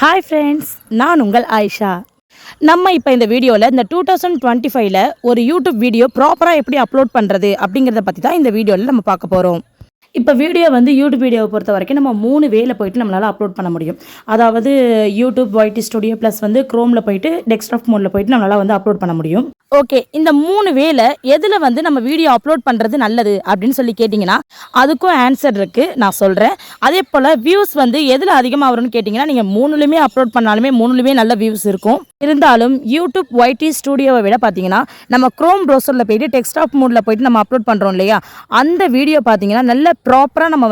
Hi friends, நான் உங்கள் ஆயிஷா. நம்ம இப்போ இந்த வீடியோவில் இந்த 2025 ஒரு யூடியூப் வீடியோ ப்ராப்பராக எப்படி அப்லோட் பண்ணுறது அப்படிங்கிறத பற்றி தான் இந்த வீடியோவில் நம்ம பார்க்க போகிறோம். இப்போ வீடியோ யூடியூப் வீடியோவை பொறுத்த வரைக்கும் நம்ம 3 வேல போயிட்டு நம்மளால் அப்லோட் பண்ண முடியும். அதாவது யூடியூப் YT ஸ்டுடியோ ப்ளஸ் க்ரோமில் போயிட்டு டெஸ்க்டாப் மோடில் போயிட்டு நம்மளால் அப்லோட் பண்ண முடியும். ஓகே, இந்த 3 வேல எதில் நம்ம வீடியோ அப்லோட் பண்ணுறது நல்லது அப்படின்னு சொல்லி கேட்டிங்கன்னா அதுக்கும் ஆன்சர் இருக்குது, நான் சொல்கிறேன். அதே போல் வியூஸ் எதில் அதிகமாக வரும்னு கேட்டிங்கன்னா நீங்கள் 3லுமே அப்லோட் பண்ணாலுமே 3லுமே நல்ல வியூஸ் இருக்கும். இருந்தாலும் யூடியூப் YT ஸ்டுடியோவை விட பார்த்தீங்கன்னா நம்ம க்ரோம் ப்ரௌசரில் போயிட்டு டெஸ்க்டாப் மோடில் போயிட்டு நம்ம அப்லோட் பண்ணுறோம் இல்லையா, அந்த வீடியோ பார்த்தீங்கன்னா நல்ல ப்ராப்பராக நம்ம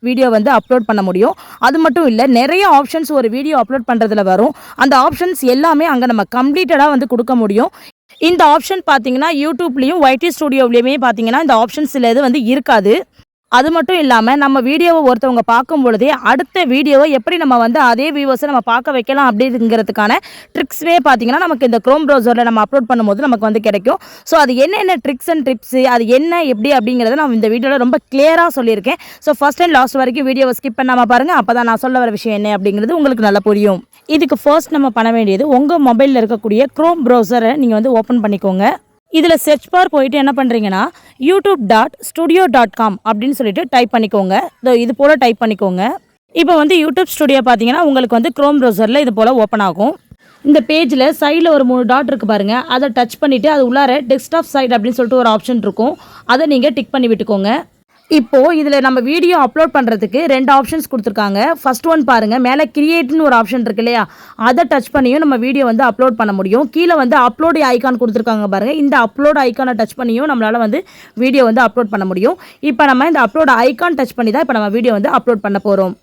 வீடியோ அப்லோட் பண்ண முடியும். அது மட்டும் இல்லை, நிறைய ஆப்ஷன்ஸ் ஒரு வீடியோ அப்லோட் பண்ணுறதுல வரும். அந்த ஆப்ஷன்ஸ் எல்லாமே அங்கே நம்ம கம்ப்ளீட்டடாக கொடுக்க முடியும். இந்த ஆப்ஷன் பார்த்தீங்கன்னா யூடியூப்லேயும் YT ஸ்டுடியோவிலையுமே பார்த்தீங்கன்னா இந்த ஆப்ஷன்ஸ் இது இருக்காது. அது மட்டும் இல்லாமல் நம்ம வீடியோவை ஒருத்தவங்க பார்க்கும் பொழுதே அடுத்த வீடியோவை எப்படி நம்ம அதே வியூவர்ஸை நம்ம பார்க்க வைக்கலாம் அப்படிங்கிறதுக்கான ட்ரிக்ஸுமே பார்த்தீங்கன்னா நமக்கு இந்த க்ரோம் ப்ரௌசரில் நம்ம அப்லோட் பண்ணும்போது நமக்கு கிடைக்கும். ஸோ அது என்னென்ன ட்ரிக்ஸ் அண்ட் டிப்ஸு, அது என்ன எப்படி அப்படிங்கிறத நான் இந்த வீடியோவில் ரொம்ப கிளியராக சொல்லியிருக்கேன். ஸோ ஃபஸ்ட் அண்ட் லாஸ்ட் வரைக்கும் வீடியோவை ஸ்கிப் பண்ணாமல் பாருங்கள். அப்போ தான் நான் சொல்ல வர விஷயம் என்ன அப்படிங்கிறது உங்களுக்கு நல்லா புரியும். இதுக்கு ஃபர்ஸ்ட் நம்ம பண்ண வேண்டியது உங்கள் மொபைலில் இருக்கக்கூடிய க்ரோம் ப்ரௌசரை நீங்கள் ஓப்பன் பண்ணிக்கோங்க. இதில் சர்ச் பார் போயிட்டு என்ன பண்ணுறீங்கன்னா youtube.studio.com அப்படின்னு சொல்லிட்டு டைப் பண்ணிக்கோங்க. இது போல் டைப் பண்ணிக்கோங்க. இப்போ யூடியூப் ஸ்டுடியோ பார்த்தீங்கன்னா உங்களுக்கு க்ரோம் ப்ரௌசரில் இது போல் ஓப்பன் ஆகும். இந்த பேஜில் சைடில் ஒரு 3 டாட் இருக்குது பாருங்கள், அதை டச் பண்ணிவிட்டு அது உள்ளார டெஸ்க்டாப் சைட் அப்படின்னு சொல்லிட்டு ஒரு ஆப்ஷன் இருக்கும், அதை நீங்கள் டிக் பண்ணி விட்டுக்கோங்க. இப்போது இதில் நம்ம வீடியோ அப்லோட் பண்ணுறதுக்கு 2 ஆப்ஷன்ஸ் கொடுத்துருக்காங்க. ஃபர்ஸ்ட் ஒன் பாருங்கள், மேலே கிரியேட்னு ஒரு ஆப்ஷன் இருக்கு இல்லையா, அதை டச் பண்ணியும் நம்ம வீடியோ அப்லோட் பண்ண முடியும். கீழே அப்லோட் ஐக்கான் கொடுத்துருக்காங்க பாருங்கள், இந்த அப்லோட் ஐக்கானை டச் பண்ணியும் நம்மளால் வீடியோ அப்லோட் பண்ண முடியும். இப்போ நம்ம இந்த அப்லோட் ஐக்கான் டச் பண்ணி தான் இப்போ நம்ம வீடியோ அப்லோட் பண்ண போகிறோம்.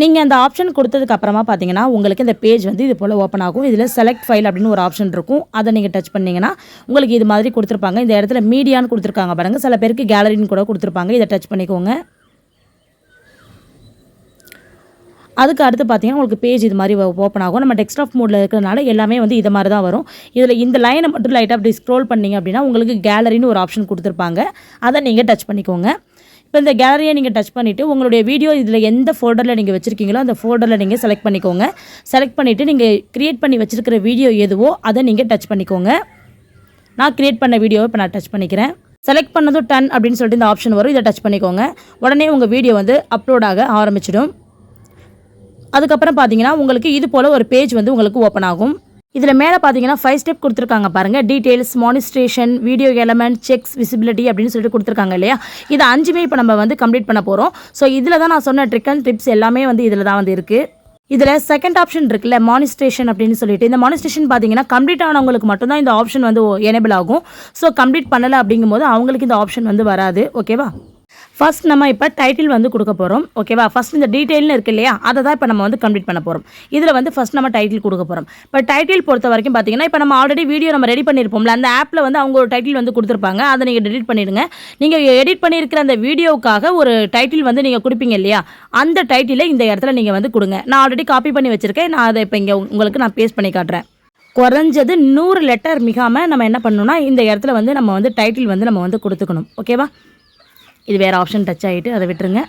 நீங்கள் அந்த ஆப்ஷன் கொடுத்ததுக்கு அப்புறமா பார்த்தீங்கன்னா உங்களுக்கு இந்த பேஜ் இது போல் ஓப்பன் ஆகும். இதில் செலக்ட் ஃபைல் அப்படின்னு ஒரு ஆப்ஷன் இருக்கும், அதை நீங்கள் டச் பண்ணிங்கன்னா உங்களுக்கு இது மாதிரி கொடுத்துருப்பாங்க. இந்த இடத்துல மீடியான்னு கொடுத்துருக்காங்க பாருங்கள், சில பேருக்கு கேலரின்னு கூட கொடுத்துருப்பாங்க. இதை டச் பண்ணிக்கோங்க. அதுக்கு அடுத்து பார்த்தீங்கன்னா உங்களுக்கு பேஜ் இது மாதிரி ஓப்பன் ஆகும். நம்ம டெஸ்க்டாப் மோடில் இருக்கிறதுனால எல்லாமே இது மாதிரி தான் வரும். இதில் இந்த லைனை மட்டும் லைட்டாக அப்படி ஸ்க்ரோல் பண்ணிங்க அப்படின்னா உங்களுக்கு கேலரின்னு ஒரு ஆப்ஷன் கொடுத்துருப்பாங்க, அதை நீங்கள் டச் பண்ணிக்கோங்க. இப்போ இந்த கேலரியை நீங்கள் டச் பண்ணிவிட்டு உங்களுடைய வீடியோ இதில் எந்த ஃபோல்டரில் நீங்கள் வச்சுருக்கீங்களோ அந்த ஃபோல்டரில் நீங்கள் செலக்ட் பண்ணிக்கோங்க. செலக்ட் பண்ணிவிட்டு நீங்கள் க்ரியேட் பண்ணி வச்சுருக்கிற வீடியோ எதுவோ அதை நீங்கள் டச் பண்ணிக்கோங்க. நான் க்ரியேட் பண்ண வீடியோவை இப்போ நான் டச் பண்ணிக்கிறேன். செலக்ட் பண்ணதும் டன் அப்படின்னு சொல்லிட்டு இந்த ஆப்ஷன் வரும், இதை டச் பண்ணிக்கோங்க. உடனே உங்கள் வீடியோ அப்லோட் ஆக ஆரம்பிச்சிடும். அதுக்கப்புறம் பார்த்தீங்கன்னா உங்களுக்கு இது போல் ஒரு பேஜ் உங்களுக்கு ஓப்பன் ஆகும். இதில் மேலே பார்த்தீங்கன்னா 5 ஸ்டெப் கொடுத்துருக்காங்க பாருங்கள், டீட்டெயில்ஸ், மானிஸ்ட்ரேஷன், வீடியோ எலமெண்ட், செக்ஸ், விசிபிலிட்டி அப்படின்னு சொல்லிட்டு கொடுத்துருக்காங்க இல்லையா. இது 5மே இப்போ நம்ம கம்ப்ளீட் பண்ண போகிறோம். ஸோ இதில் தான் நான் சொன்ன ட்ரிக் அண்ட் டிப்ஸ் எல்லாமே இதில் தான் இருக்குது. இதில் செகண்ட் ஆப்ஷன் இருக்குல்ல, மானிஸ்ட்ரேஷன் அப்படின்னு சொல்லிட்டு, இந்த மானிஸ்ட்ரேஷன் பார்த்தீங்கன்னா கம்ப்ளீட் ஆனவங்களுக்கு மட்டும்தான் இந்த ஆப்ஷன் எனேபிள் ஆகும். ஸோ கம்ப்ளீட் பண்ணலை அப்படிங்கும்போது அவங்களுக்கு இந்த ஆப்ஷன் வராது. ஓகேவா? ஃபர்ஸ்ட் நம்ம இப்போ டைட்டில் கொடுக்க போகிறோம். ஓகேவா? ஃபஸ்ட் இந்த டீட்டெயில்னு இருக்குது இல்லையா, அதை தான் இப்போ நம்ம கம்ப்ளீட் பண்ண போகிறோம். இதில் ஃபஸ்ட் நம்ம டைட்டில் கொடுக்க போகிறோம். இப்போ டைட்டில் பொறுத்த வரைக்கும் பார்த்தீங்கன்னா இப்போ நம்ம ஆல்ரெடி வீடியோ நம்ம ரெடி பண்ணியிருப்போம்ல, அந்த ஆப்பில் அவங்க ஒரு டைட்டில் கொடுத்துருப்பாங்க, அதை நீங்கள் டெலிட் பண்ணிடுங்க. நீங்கள் எடிட் பண்ணியிருக்கிற அந்த வீடியோவுக்காக ஒரு டைட்டில் நீங்கள் கொடுப்பீங்க இல்லையா, அந்த டைட்டிலை இந்த இடத்துல நீங்கள் கொடுங்க. நான் ஆல்ரெடி காப்பி பண்ணி வச்சுருக்கேன், நான் அதை இப்போ இங்கே உங்களுக்கு நான் பேஸ்ட் பண்ணி காட்டுறேன். குறைஞ்சது 100 லெட்டர் மிகாமல் நம்ம என்ன பண்ணணும்னா இந்த இடத்துல நம்ம டைட்டில் நம்ம கொடுத்துக்கணும். ஓகேவா? இது வேறு ஆப்ஷன் டச் ஆகிட்டு அதை விட்டுருங்க.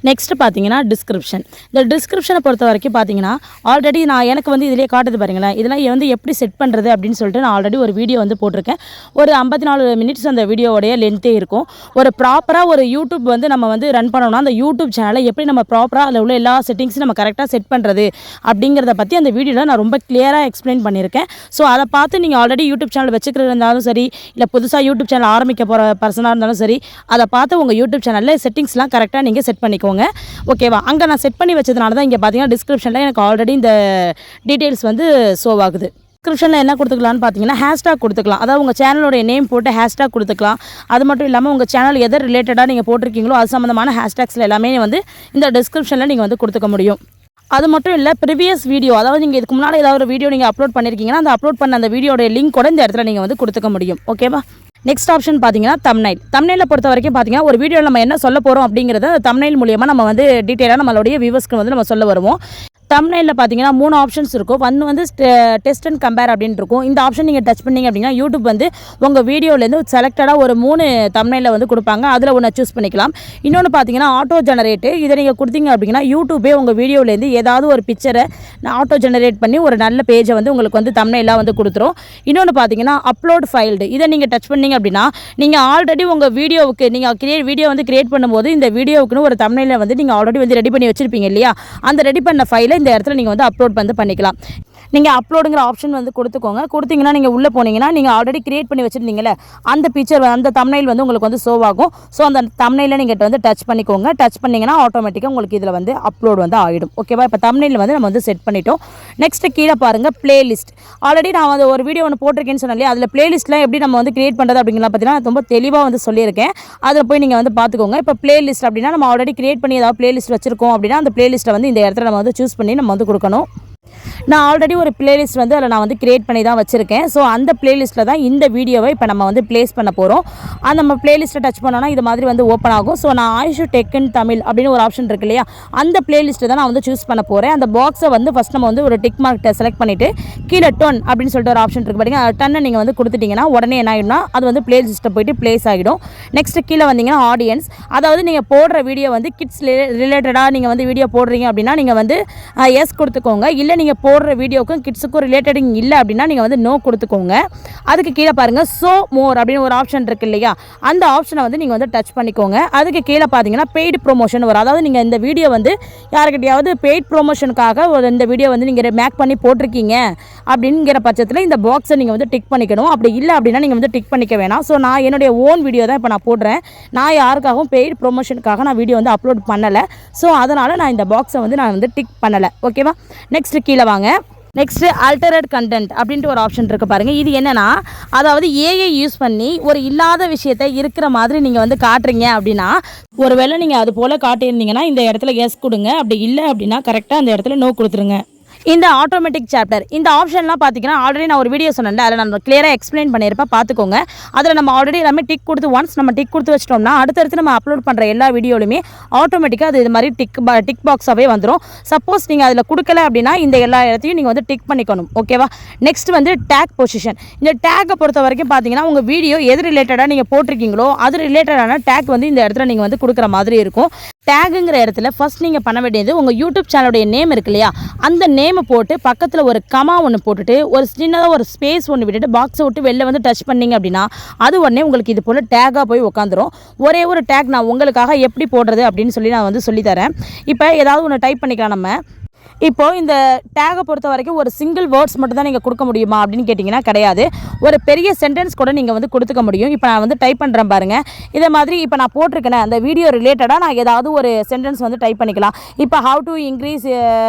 நெக்ஸ்ட்டு பார்த்தீங்கன்னா டிஸ்கிரிப்ஷன். இந்த டிஸ்கிரிப்ஷனை பொறுத்த வரைக்கும் பார்த்தீங்கன்னா ஆல்ரெடி நான் எனக்கு இதிலே காட்டுது பாருங்களேன், இதெல்லாம் எப்படி செட் பண்ணுறது அப்படின்னு சொல்லிட்டு நான் ஆல்ரெடி ஒரு வீடியோ போட்டிருக்கேன். ஒரு 54 மினிட்ஸ் அந்த வீடியோவுடைய லென்த்தே இருக்கும். ஒரு ப்ராப்பராக ஒரு யூடியூப் நம்ம ரன் பண்ணோம்னா அந்த யூடியூப் சேனலை எப்படி நம்ம ப்ராப்பராக அதில் உள்ள எல்லா செட்டிங்ஸும் நம்ம கரெக்டாக செட் பண்ணுறது அப்படிங்கிறத பற்றி அந்த வீடியோவில் நான் ரொம்ப கிளியராக எக்ஸ்பிளைன் பண்ணியிருக்கேன். ஸோ அதை பார்த்து நீங்கள் ஆல்ரெடி யூடியூப் சேனல் வச்சுக்கிறது இருந்தாலும் சரி, இல்லை புதுசாக யூடியூப் சேனல் ஆரம்பிக்க போகிற பர்சனாக இருந்தாலும் சரி, அதை பார்த்து உங்கள் யூடியூப் சேனலில் செட்டிங்ஸ்லாம் கரெக்டாக நீங்கள் செட் பண்ணிக்கோங்க. ஓகேவா? அங்கே நான் செட் பண்ணி வச்சதுனால தான் இங்கே பார்த்தீங்கன்னா டிஸ்கிரிப்ஷனில் எனக்கு ஆல்ரெடி இந்த டீட்டெயில்ஸ் ஷோ ஆகுது. டிஸ்கிரிப்ஷனில் என்ன கொடுத்துக்கலான்னு பார்த்தீங்கன்னா ஹேஷ்டாக் கொடுத்துக்கலாம். அதாவது உங்கள் சேனலோடைய நேம் போட்டு ஹேஷ்டாக் கொடுத்துக்கலாம். அது மட்டும் இல்லாமல் உங்கள் சேனல் எதை ரிலேட்டடாக நீங்கள் போட்டிருக்கீங்களோ அது சம்மந்தமான ஹேஷ்டாக்ஸில் எல்லாமே இந்த டிஸ்கிரிப்ஷனில் நீங்கள் கொடுத்துக்க முடியும். அது மட்டும் இல்லை, ப்ரீவியஸ் வீடியோ, அதாவது நீங்கள் இதுக்கு முன்னாடி ஏதாவது ஒரு வீடியோ நீங்கள் அப்லோட் பண்ணியிருக்கீங்கன்னா அந்த அப்லோட் பண்ண அந்த வீடியோடைய லிங்க் கூட இந்த இடத்துல நீங்கள் கொடுத்துக்க முடியும். ஓகேவா? நெக்ஸ்ட் ஆப்ஷன் பார்த்தீங்கன்னா தம்ப்நெயில். தம்ப்நெயிலை பொறுத்த வரைக்கும் பார்த்தீங்கன்னா ஒரு வீடியோவில் நம்ம என்ன சொல்ல போகிறோம் அப்படிங்கிறத தம்ப்நெயில் மூலியமாக நம்ம டீட்டெயிலாக நம்மளுடைய வியூவர்ஸ்க்கு நம்ம சொல்ல வருவோம். தம்ப்நெயிலில் பார்த்தீங்கன்னா 3 ஆப்ஷன்ஸ் இருக்கும். ஒன்று வந்து டெஸ்ட் அண்ட் கம்பேர் அப்படின்னு இருக்கும். இந்த ஆப்ஷன் நீங்கள் டச் பண்ணிங்க அப்படின்னா யூடியூப் வந்து உங்கள் வீடியோலேருந்து செலக்டடாக ஒரு 3 தம்ப்நெயிலில் வந்து கொடுப்பாங்க. அதில் ஒன்று சூஸ் பண்ணிக்கலாம். இன்னொன்று பார்த்தீங்கன்னா ஆட்டோ ஜெனரேட்டு. இதை நீங்கள் கொடுத்தீங்க அப்படின்னா யூடியூபே உங்கள் வீடியோலேருந்து ஏதாவது ஒரு பிக்சரை ஆட்டோ ஜெனரேட் பண்ணி ஒரு நல்ல பேஜை வந்து உங்களுக்கு வந்து தம்ப்நெயிலாக வந்து கொடுத்துரும். இன்னொன்று பார்த்தீங்கன்னா அப்லோட் ஃபைல்டு. இதை நீங்கள் டச் பண்ணிங்க அப்படின்னா நீங்கள் ஆல்ரெடி உங்கள் வீடியோவுக்கு நீங்கள் வீடியோ வந்து கிரியேட் பண்ணும்போது இந்த வீடியோவுக்குன்னு ஒரு தம்ப்நெயிலை வந்து நீங்கள் ஆல்ரெடி வந்து ரெடி பண்ணி வச்சுருப்பீங்க இல்லையா, அந்த ரெடி பண்ண ஃபைலை இந்த இடத்துல நீங்கள் வந்து அப்லோட் வந்து பண்ணிக்கலாம். நீங்கள் அப்லோடுங்கிற ஆப்ஷன் வந்து கொடுத்தீங்கன்னா நீங்கள் உள்ளே போனீங்கன்னா நீங்கள் ஆல்ரெடி கிரியேட் பண்ணி வச்சுருந்தீங்களே அந்த பிக்சர் அந்த தம்ப்நெயில் வந்து உங்களுக்கு வந்து ஷோ ஆகும். ஸோ அந்த தம்ப்நெயிலை நீங்கள் வந்து டச் பண்ணிக்கோங்க. டச் பண்ணிங்கன்னா ஆட்டோமேட்டிக்காக உங்களுக்கு இதில் வந்து அப்லோட் வந்து ஆகிடும். ஓகேவா? இப்போ தம்ப்நெயில் வந்து நம்ம வந்து செட் பண்ணிட்டோம். நெக்ஸ்ட்டு கீழே பாருங்கள் பிளேலிஸ்ட். ஆல்ரெடி நான் வந்து ஒரு வீடியோ ஒன்று போட்டிருக்கேன்னு சொன்னாலே அதில் பிளேலிஸ்ட்லாம் எப்படி நம்ம வந்து கிரியேட் பண்ணுறது அப்படிங்கிற பார்த்தீங்கன்னா ரொம்ப தெளிவாக வந்து சொல்லியிருக்கேன். அதில் போய் நீங்கள் வந்து பார்த்துக்கோங்க. இப்போ பிளேலிஸ்ட் அப்படின்னா நம்ம ஆல்ரெடி கிரியேட் பண்ணி ஏதாவது பிளேலிஸ்ட் வச்சிருக்கோம் அப்படின்னா அந்த பிளேலிஸ்ட்டை வந்து இந்த இடத்துல நம்ம வந்து சூஸ் பண்ணி நம்ம வந்து கொடுக்கணும். நான் ஆல்ரெடி ஒரு பிளேலிஸ்ட் வந்து அதில் நான் வந்து கிரியேட் பண்ணி தான் வச்சுருக்கேன். ஸோ அந்த பிளேலிஸ்ட்டில் தான் இந்த வீடியோவை இப்போ நம்ம வந்து ப்ளேஸ் பண்ண போகிறோம். அந்த நம்ம பிளேலிஸ்ட்டை டச் பண்ணோன்னா இது மாதிரி வந்து ஓப்பன் ஆகும். ஸோ நான் ஆயுஷு டெக் இன் தமிழ் அப்படின்னு ஒரு ஆப்ஷன் இருக்கு இல்லையா, அந்த பிளேலிஸ்ட்டை தான் நான் வந்து சூஸ் பண்ண போகிறேன். அந்த பாக்ஸை வந்து ஃபஸ்ட் நம்ம வந்து ஒரு டிக் மார்க்கை செலக்ட் பண்ணிவிட்டு கீழே டொன் அப்படின்னு சொல்லிட்டு ஒரு ஆப்ஷன் இருக்குது பாருங்க, டன்னை நீங்கள் வந்து கொடுத்துட்டிங்கன்னா உடனே என்ன ஆகிடும்னா அது வந்து பிளேலிஸ்ட்டை போய்ட்டு ப்ளேஸ் ஆகிடும். நெக்ஸ்ட்டு கீழே வந்தீங்கன்னா ஆடியன்ஸ். அதாவது நீங்கள் போடுற வீடியோ வந்து கிட்ஸ் ரிலேட்டடாக நீங்கள் வந்து வீடியோ போடுறீங்க அப்படின்னா நீங்கள் வந்து எஸ் கொடுத்துக்கோங்க. இல்லை நீங்கள் போடுற வீடியோக்கும் கிட்ஸுக்கும் ரிலேட்டடிங் இல்லை அப்படின்னா நீங்கள் வந்து நோ கொடுத்துக்கோங்க. அதுக்கு கீழே பாருங்கள் ஸோ மோர் அப்படின்னு ஒரு ஆப்ஷன் இருக்குது இல்லையா, அந்த ஆப்ஷனை வந்து நீங்கள் வந்து டச் பண்ணிக்கோங்க. அதுக்கு கீழே பார்த்தீங்கன்னா பெய்டு ப்ரொமோஷன் வரும். அதாவது நீங்கள் இந்த வீடியோ வந்து யாருக்கிட்டையாவது பெய்ட் ப்ரொமோஷனுக்காக இந்த வீடியோ வந்து நீங்கள் மேக் பண்ணி போட்டிருக்கீங்க அப்படிங்கிற பட்சத்தில் இந்த பாக்ஸை நீங்கள் வந்து டிக் பண்ணிக்கணும். அப்படி இல்லை அப்படின்னா நீங்கள் வந்து டிக் பண்ணிக்க வேணாம். ஸோ நான் என்னுடைய ஓன் வீடியோ தான் இப்போ நான் போடுறேன். நான் யாருக்காகவும் பெய்டு ப்ரொமோஷனுக்காக நான் வீடியோ வந்து அப்லோட் பண்ணலை. ஸோ அதனால் நான் இந்த பாக்ஸை வந்து நான் வந்து டிக் பண்ணலை. ஓகேவா? நெக்ஸ்ட்டு கீழே வாங்க. நெக்ஸ்ட்டு ஆல்டரட் கண்டென்ட் அப்படின்ட்டு ஒரு ஆப்ஷன் இருக்குது பாருங்கள். இது என்னென்னா அதாவது ஏஐ யூஸ் பண்ணி ஒரு இல்லாத விஷயத்தை இருக்கிற மாதிரி நீங்கள் வந்து காட்டுறீங்க அப்படின்னா ஒருவேளை நீங்கள் அது போல் காட்டியிருந்தீங்கன்னா இந்த இடத்துல எஸ் கொடுங்க. அப்படி இல்லை அப்படின்னா கரெக்டாக அந்த இடத்துல நோ கொடுத்துருங்க. இந்த ஆட்டோமேட்டிக் சாப்டர் இந்த ஆப்ஷன்லாம் பார்த்தீங்கன்னா ஆல்ரெடி நான் ஒரு வீடியோ சொன்னேன், அதில் நான் கிளியராக எக்ஸ்பிளைன் பண்ணியிருப்பேன், பார்த்துக்கோங்க. அதில் நம்ம ஆல்ரெடி எல்லாமே டிக் கொடுத்து ஒன்ஸ் நம்ம டிக் கொடுத்து வச்சிட்டோம்னா அடுத்தடுத்து நம்ம அப்லோட் பண்ணுற எல்லா வீடியோலையுமே ஆட்டோமேட்டிக்காக அது இது மாதிரி டிக் பாக்ஸாகவே வந்துடும். சப்போஸ் நீங்கள் அதில் கொடுக்கல அப்படின்னா இந்த எல்லா இடத்தையும் நீங்கள் வந்து டிக் பண்ணிக்கணும். ஓகேவா? நெக்ஸ்ட் வந்து டேக் பொசிஷன். இந்த டேக்கை பொறுத்த வரைக்கும் பார்த்தீங்கன்னா உங்கள் வீடியோ எது ரிலேட்டடாக நீங்கள் போட்டிருக்கீங்களோ அது ரிலேட்டடான டேக் வந்து இந்த இடத்துல நீங்கள் வந்து கொடுக்குற மாதிரி இருக்கும். டேகுங்கிற இடத்துல ஃபஸ்ட் நீங்கள் பண்ண வேண்டியது உங்கள் யூடியூப் சேனலுடைய நேம் இருக்கு இல்லையா, அந்த நேமை போட்டு பக்கத்தில் ஒரு கமா ஒன்று போட்டுட்டு ஒரு சின்னதாக ஒரு ஸ்பேஸ் ஒன்று விட்டுட்டு பாக்ஸை விட்டு வெளில வந்து டச் பண்ணிங்க அப்படின்னா அது உடனே உங்களுக்கு இது போல் டேக்காக போய் உட்காந்துரும். ஒரே ஒரு டேக் நான் உங்களுக்காக எப்படி போடுறது அப்படின்னு சொல்லி நான் வந்து சொல்லித்தரேன். இப்போ ஏதாவது ஒன்று டைப் பண்ணிக்கலாம். நம்ம இப்போது இந்த டேகை பொறுத்த வரைக்கும் ஒரு சிங்கிள் வேர்ட்ஸ் மட்டும் தான் நீங்கள் கொடுக்க முடியுமா அப்படின்னு கேட்டிங்கன்னா கிடையாது. ஒரு பெரிய சென்டென்ஸ் கூட நீங்கள் வந்து கொடுத்துக்க முடியும். இப்போ நான் வந்து டைப் பண்ணுறேன் பாருங்கள். இதே மாதிரி இப்போ நான் போட்டிருக்கேன் அந்த வீடியோ ரிலேட்டடாக நான் ஏதாவது ஒரு சென்டென்ஸ் வந்து டைப் பண்ணிக்கலாம். இப்போ how to increase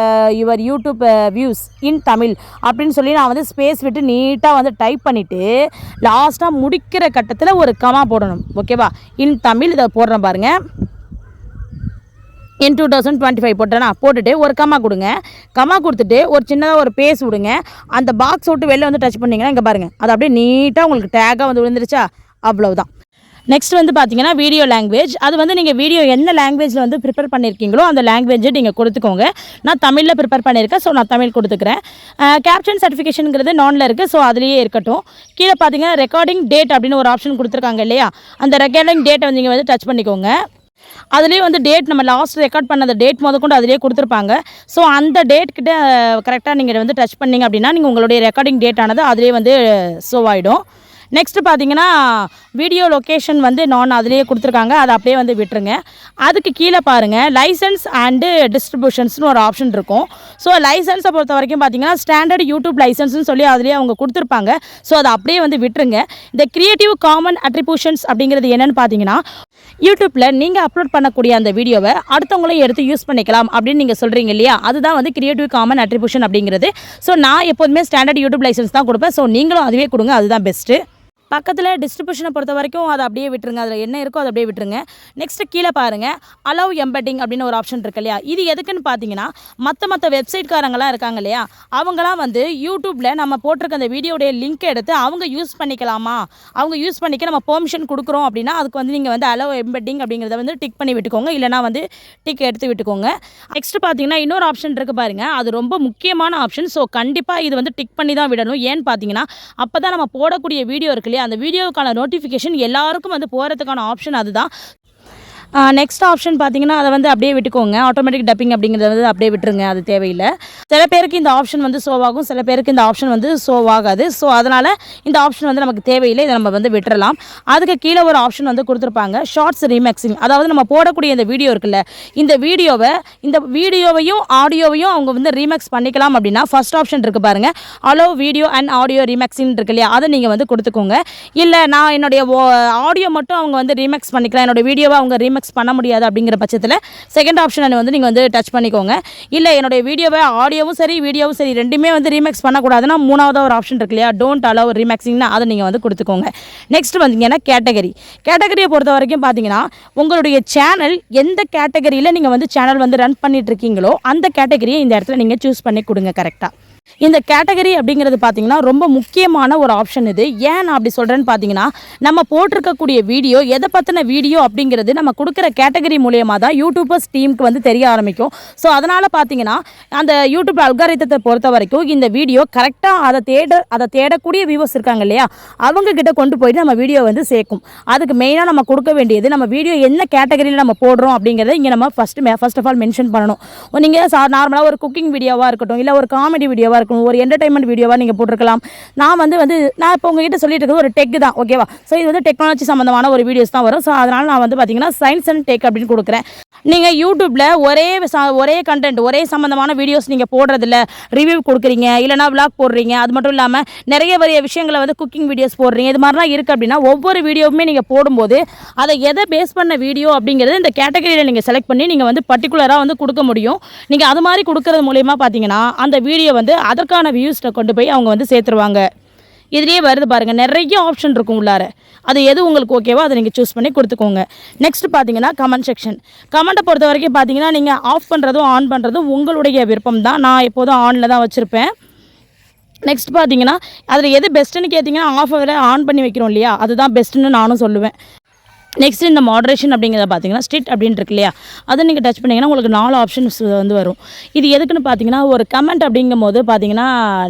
your YouTube views in Tamil அப்படின்னு சொல்லி நான் வந்து ஸ்பேஸ் விட்டு நீட்டாக வந்து டைப் பண்ணிவிட்டு லாஸ்ட்டாக முடிக்கிற கட்டத்தில் ஒரு கமா போடணும். ஓகேவா? இன் தமிழ் இதை போடுறேன் பாருங்கள். in 2025 போட்டேன்னா போட்டுட்டு ஒரு கமா கொடுங்க. கமா கொடுத்துட்டு ஒரு சின்னதாக ஒரு பேஸ் விடுங்க. அந்த பாக்ஸ் விட்டு வெளில வந்து டச் பண்ணிங்கன்னா இங்கே பாருங்கள் அது அப்படியே நீட்டாக உங்களுக்கு டேக்காக வந்து விழுந்துருச்சா, அவ்வளவுதான். நெக்ஸ்ட் வந்து பார்த்தீங்கன்னா வீடியோ லாங்குவேஜ். அது வந்து நீங்கள் வீடியோ என்ன லாங்குவேஜில் வந்து ப்ரிப்பேர் பண்ணியிருக்கீங்களோ அந்த லாங்குவேஜை நீங்கள் கொடுத்துக்கோங்க. நான் தமிழில் ப்ரிப்பேர் பண்ணியிருக்கேன், ஸோ நான் தமிழ் கொடுத்துக்கிறேன். கேப்ஷன் சர்டிஃபிகேஷனுங்கிறது நானில் இருக்குது, ஸோ அதுலேயே இருக்கட்டும். கீழே பார்த்தீங்கன்னா ரெக்கார்டிங் டேட் அப்படின்னு ஒரு ஆப்ஷன் கொடுத்துருக்காங்க இல்லையா, அந்த ரெக்கார்டிங் டேட்டை வந்து நீங்கள் வந்து டச் பண்ணிக்கோங்க. அதுலேயே வந்து டேட் நம்ம லாஸ்ட் ரெக்கார்ட் பண்ண அந்த டேட் முதற்கொண்டு அதிலே கொடுத்துருப்பாங்க. ஸோ அந்த டேட் கிட்ட கரெக்டாக நீங்கள் வந்து டச் பண்ணிங்க அப்படின்னா நீங்கள் உங்களுடைய ரெக்கார்டிங் டேட் ஆனது அதிலே வந்து ஷோ ஆகிடும். நெக்ஸ்ட்டு பார்த்தீங்கன்னா வீடியோ லொக்கேஷன் வந்து அதிலேயே கொடுத்துருக்காங்க, அதை அப்படியே வந்து விட்டுருங்க. அதுக்கு கீழே பாருங்கள் லைசன்ஸ் அண்டு டிஸ்ட்ரிபியூஷன்ஸ்னு ஒரு ஆப்ஷன் இருக்கும். ஸோ லைசன்ஸை பொறுத்த வரைக்கும் பார்த்தீங்கன்னா ஸ்டாண்டர்ட் யூடியூப் லைசன்ஸ்னு சொல்லி அதிலேயே அவங்க கொடுத்துருப்பாங்க. ஸோ அதை அப்படியே வந்து விட்டுருங்க. இந்த கிரியேட்டிவ் காமன் அட்ரிபியூஷன்ஸ் அப்படிங்கிறது என்னென்னு பார்த்தீங்கன்னா யூடியூப்பில் நீங்கள் அப்லோட் பண்ணக்கூடிய அந்த வீடியோவை அடுத்தவங்களையும் எடுத்து யூஸ் பண்ணிக்கலாம் அப்படின்னு நீங்கள் சொல்கிறீங்க இல்லையா, அதுதான் வந்து கிரியேட்டிவ் காமன் அட்ரிபியூஷன் அப்படிங்கிறது. ஸோ நான் எப்போதுமே ஸ்டாண்டர்ட் யூடியூப் லைசன்ஸ் தான் கொடுப்பேன். ஸோ நீங்களும் அதுவே கொடுங்க, அதுதான் பெஸ்ட்டு. பக்கத்தில் டிஸ்ட்ரிபியூஷனை பொறுத்த வரைக்கும் அதை அப்படியே விட்டுருங்க. அதில் என்ன இருக்கோ அதை அப்படியே விட்டுருங்க. நெக்ஸ்ட்டு கீழே பாருங்கள், அலோவ் எம்பெட்டிங் அப்படின்னு ஒரு ஆப்ஷன் இருக்கு இல்லையா. இது எதுக்குன்னு பார்த்தீங்கன்னா, மற்ற வெப்சைட்காரங்களாம் இருக்காங்க இல்லையா, அவங்களாம் வந்து யூடியூப்பில் நம்ம போட்டிருக்க அந்த வீடியோடைய லிங்க் எடுத்து அவங்க யூஸ் பண்ணிக்கலாமா, அவங்க யூஸ் பண்ணிக்க நம்ம பெர்மிஷன் கொடுக்குறோம் அப்படின்னா அதுக்கு வந்து நீங்கள் வந்து அலோவ் எம்பெட்டிங் அப்படிங்கிறத வந்து டிக் பண்ணி விட்டுக்கோங்க, இல்லைனா வந்து டிக் எடுத்து விட்டுக்கோங்க. நெக்ஸ்ட்டு பார்த்தீங்கன்னா இன்னொரு ஆப்ஷன் இருக்குது பாருங்கள், அது ரொம்ப முக்கியமான ஆப்ஷன். ஸோ கண்டிப்பாக இது வந்து டிக் பண்ணி தான் விடணும். ஏன்னு பார்த்தீங்கன்னா, அப்போ தான் நம்ம போடக்கூடிய வீடியோ இருக்கு இல்லையா, அந்த வீடியோவுக்கான நோட்டிஃபிகேஷன் எல்லாருக்கும் வந்து போகிறதுக்கான ஆப்ஷன் அதுதான். நெக்ஸ்ட் ஆப்ஷன் பார்த்தீங்கன்னா, அதை வந்து அப்படியே விட்டுக்கோங்க. ஆட்டோமேட்டிக் டப்பிங் அப்படிங்கிறத வந்து அப்படியே விட்டுருங்க, அது தேவையில்லை. சில பேருக்கு இந்த ஆப்ஷன் வந்து ஷோவாகும், சில பேருக்கு இந்த ஆப்ஷன் வந்து ஷோவாகாது. ஸோ அதனால் இந்த ஆப்ஷன் வந்து நமக்கு தேவையில்லை, இதை நம்ம வந்து விட்டுறலாம். அதுக்கு கீழே ஒரு ஆப்ஷன் வந்து கொடுத்துருப்பாங்க, ஷார்ட்ஸ் ரீமேக்ஸிங். அதாவது நம்ம போடக்கூடிய இந்த வீடியோ இருக்குல்ல, இந்த வீடியோவையும் ஆடியோவையும் அவங்க வந்து ரீமேக்ஸ் பண்ணிக்கலாம் அப்படின்னா ஃபர்ஸ்ட் ஆப்ஷன் இருக்குது பாருங்கள், அலோ வீடியோ அண்ட் ஆடியோ ரீமேக்ஸிங் இருக்கு இல்லையா, அதை நீங்கள் வந்து கொடுத்துக்கோங்க. இல்லை நான் என்னுடைய ஆடியோ மட்டும் அவங்க வந்து ரீமேக்ஸ் பண்ணிக்கலாம், என்னோடய வீடியோவை அவங்க ரீமேக்ஸ் பண்ண முடியாது அப்படிங்கிற பட்சத்தில் செகண்ட் ஆப்ஷனை வந்து நீங்கள் வந்து டச் பண்ணிக்கோங்க. இல்லை என்னுடைய வீடியோவை ஆடியோவும் சரி வீடியோவும் சரி ரெண்டுமே வந்து ரீமேக்ஸ் பண்ணக்கூடாதுன்னா மூணாவது ஒரு ஆப்ஷன் இருக்கு இல்லையா, டோன்ட் அலோவ் ரீமேக்ஸிங்னா அதை நீங்கள் வந்து கொடுத்துக்கோங்க. நெக்ஸ்ட் வந்தீங்கன்னா கேட்டகரியை பொறுத்த வரைக்கும் பார்த்தீங்கன்னா, உங்களுடைய சேனல் எந்த கேட்டகரியில் நீங்கள் வந்து சேனல் வந்து ரன் பண்ணிட்டு இருக்கீங்களோ அந்த கேட்டகரியை இந்த இடத்துல நீங்கள் சூஸ் பண்ணி கொடுங்க கரெக்டாக. இந்த கேட்டகரி அப்படிங்கிறது பார்த்தீங்கன்னா ரொம்ப முக்கியமான ஒரு ஆப்ஷன் இது. ஏன் நான் அப்படி சொல்கிறேன்னு பார்த்தீங்கன்னா, நம்ம போட்டிருக்கக்கூடிய வீடியோ எதை பற்றின வீடியோ அப்படிங்கிறது நம்ம கொடுக்குற கேட்டகரி மூலியமாக தான் யூடியூபர்ஸ் டீமுக்கு வந்து தெரிய ஆரம்பிக்கும். ஸோ அதனால் பார்த்தீங்கன்னா, அந்த யூடியூப் அல்காரிதத்தை பொறுத்த வரைக்கும் இந்த வீடியோ கரெக்டாக அதை தேடக்கூடிய வியூவர்ஸ் இருக்காங்க இல்லையா, அவங்கக்கிட்ட கொண்டு போயிட்டு நம்ம வீடியோ வந்து சேர்க்கும். அதுக்கு மெயினாக நம்ம கொடுக்க வேண்டியது, நம்ம வீடியோ என்ன கேட்டகரியில் நம்ம போடுறோம் அப்படிங்கிறத இங்கே நம்ம ஃபர்ஸ்ட் ஆஃப் ஆல் மென்ஷன் பண்ணணும். நீங்கள் நார்மலாக ஒரு குக்கிங் வீடியோவாக இருக்கட்டும், இல்லை ஒரு காமெடி வீடியோவாக இருக்கும், ஒரு என்டர்டைன்மெண்ட் வீடியோவாக நீங்கள் போட்டிருக்கலாம். நான் இப்போ உங்ககிட்ட சொல்லிட்டு இருக்கிறது ஒரு டெக் தான், ஓகேவா. ஸோ இது வந்து டெக்னாலஜி சம்மந்தமான ஒரு வீடியோஸ் தான் வரும். ஸோ அதனால் நான் வந்து பார்த்தீங்கன்னா சயின்ஸ் அண்ட் டெக் அப்படின்னு கொடுக்குறேன். நீங்கள் யூடியூப்பில் ஒரே கண்டென்ட் ஒரே சம்மந்தமான வீடியோஸ் நீங்கள் போடுறதில்ல, ரிவ்யூ கொடுக்குறீங்க, இல்லைனா விளாக் போடுறீங்க, அது மட்டும் இல்லாமல் நிறைய விஷயங்களை வந்து குக்கிங் வீடியோஸ் போடுறீங்க, இது மாதிரிலாம் இருக்குது அப்படின்னா ஒவ்வொரு வீடியோவுமே நீங்கள் போடும்போது அதை எதை பேஸ் பண்ண வீடியோ அப்படிங்கிறது இந்த கேட்டகரியில் நீங்கள் செலக்ட் பண்ணி நீங்கள் வந்து பர்டிகுலராக வந்து கொடுக்க முடியும். நீங்கள் அது மாதிரி கொடுக்குறது மூலயமா பார்த்தீங்கன்னா அந்த வீடியோ வந்து அதற்கான வியூஸை கொண்டு போய் அவங்க வந்து சேர்த்துருவாங்க. இதுலேயே வருது பாருங்கள், நிறைய ஆப்ஷன் இருக்கும் உள்ளார. அது எது உங்களுக்கு ஓகேவோ அதை நீங்கள் சூஸ் பண்ணி கொடுத்துக்கோங்க. நெக்ஸ்ட் பார்த்தீங்கன்னா கமெண்ட் செக்ஷன். கமெண்ட்டை பொறுத்த வரைக்கும் பார்த்தீங்கன்னா, நீங்கள் ஆஃப் பண்ணுறதும் ஆன் பண்ணுறதும் உங்களுடைய விருப்பம் தான். நான் எப்போதும் ஆனில் தான் வச்சுருப்பேன். நெக்ஸ்ட் பார்த்தீங்கன்னா, அதில் எது பெஸ்ட்டுன்னு கேட்டிங்கன்னா, ஆஃபை ஆன் பண்ணி வைக்கிறோம் இல்லையா, அதுதான் பெஸ்ட்டுன்னு நானும் சொல்லுவேன். நெக்ஸ்ட் இந்த மாடரேஷன் அப்படிங்கிறத பார்த்தீங்கன்னா ஸ்ட்ரிக்ட் அப்படின்னு இருக்கு இல்லையா, அதை நீங்கள் டச் பண்ணிங்கன்னா உங்களுக்கு 4 ஆப்ஷன்ஸ் வந்து வரும். இது எதுக்குன்னு பார்த்தீங்கன்னா, ஒரு கமெண்ட் அப்படிங்கும் போது பார்த்தீங்கன்னா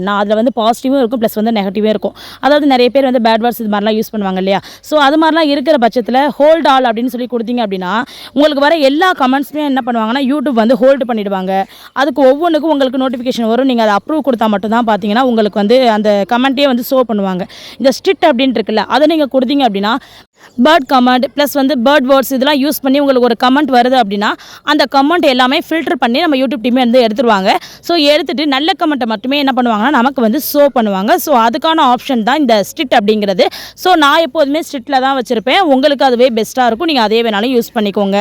நான் அதில் வந்து பாசிட்டிவும் இருக்கும் ப்ளஸ் வந்து நெகட்டிவே இருக்கும். அதாவது நிறைய பேர் வந்து பேட் வேர்ட்ஸ் இது மாதிரிலாம் யூஸ் பண்ணுவாங்க இல்லையா. ஸோ அது மாதிரிலாம் இருக்கிற பட்சத்தில் ஹோல்ட் ஆல் அப்படின்னு சொல்லி கொடுத்தீங்க அப்படின்னா உங்களுக்கு வர எல்லா கமெண்ட்ஸுமே என்ன பண்ணுவாங்கன்னா யூடியூப் வந்து ஹோல்டு பண்ணிவிடுவாங்க. அதுக்கு ஒவ்வொன்றுக்கும் உங்களுக்கு நோட்டிஃபிகேஷன் வரும். நீங்கள் அதை அப்ரூவ் கொடுத்தா மட்டும்தான் பார்த்தீங்கன்னா உங்களுக்கு வந்து அந்த கமெண்ட்டே வந்து ஷோ பண்ணுவாங்க. இந்த ஸ்ட்ரிக்ட் அப்படின்னு இருக்குல்ல, அதை நீங்கள் கொடுத்தீங்க அப்படின்னா பேர்ட் கமெண்ட் ப்ளஸ் வந்து பேர்ட் வேர்ட்ஸ் இதெல்லாம் யூஸ் பண்ணி உங்களுக்கு ஒரு கமெண்ட் வருது அப்படின்னா அந்த கமெண்ட் எல்லாமே ஃபில்டர் பண்ணி நம்ம யூடியூப் டீமே வந்து எடுத்துருவாங்க. ஸோ எடுத்துகிட்டு நல்ல கமெண்ட்டை மட்டுமே என்ன பண்ணுவாங்கன்னா நமக்கு வந்து ஷோ பண்ணுவாங்க. ஸோ அதுக்கான ஆப்ஷன் தான் இந்த ஸ்ட்ரிக்ட் அப்படிங்கிறது. ஸோ நான் எப்போதுமே ஸ்ட்ரிக்டில் தான் வச்சுருப்பேன். உங்களுக்கு அதுவே பெஸ்ட்டாக இருக்கும், நீங்கள் அதே வேணாலும் யூஸ் பண்ணிக்கோங்க.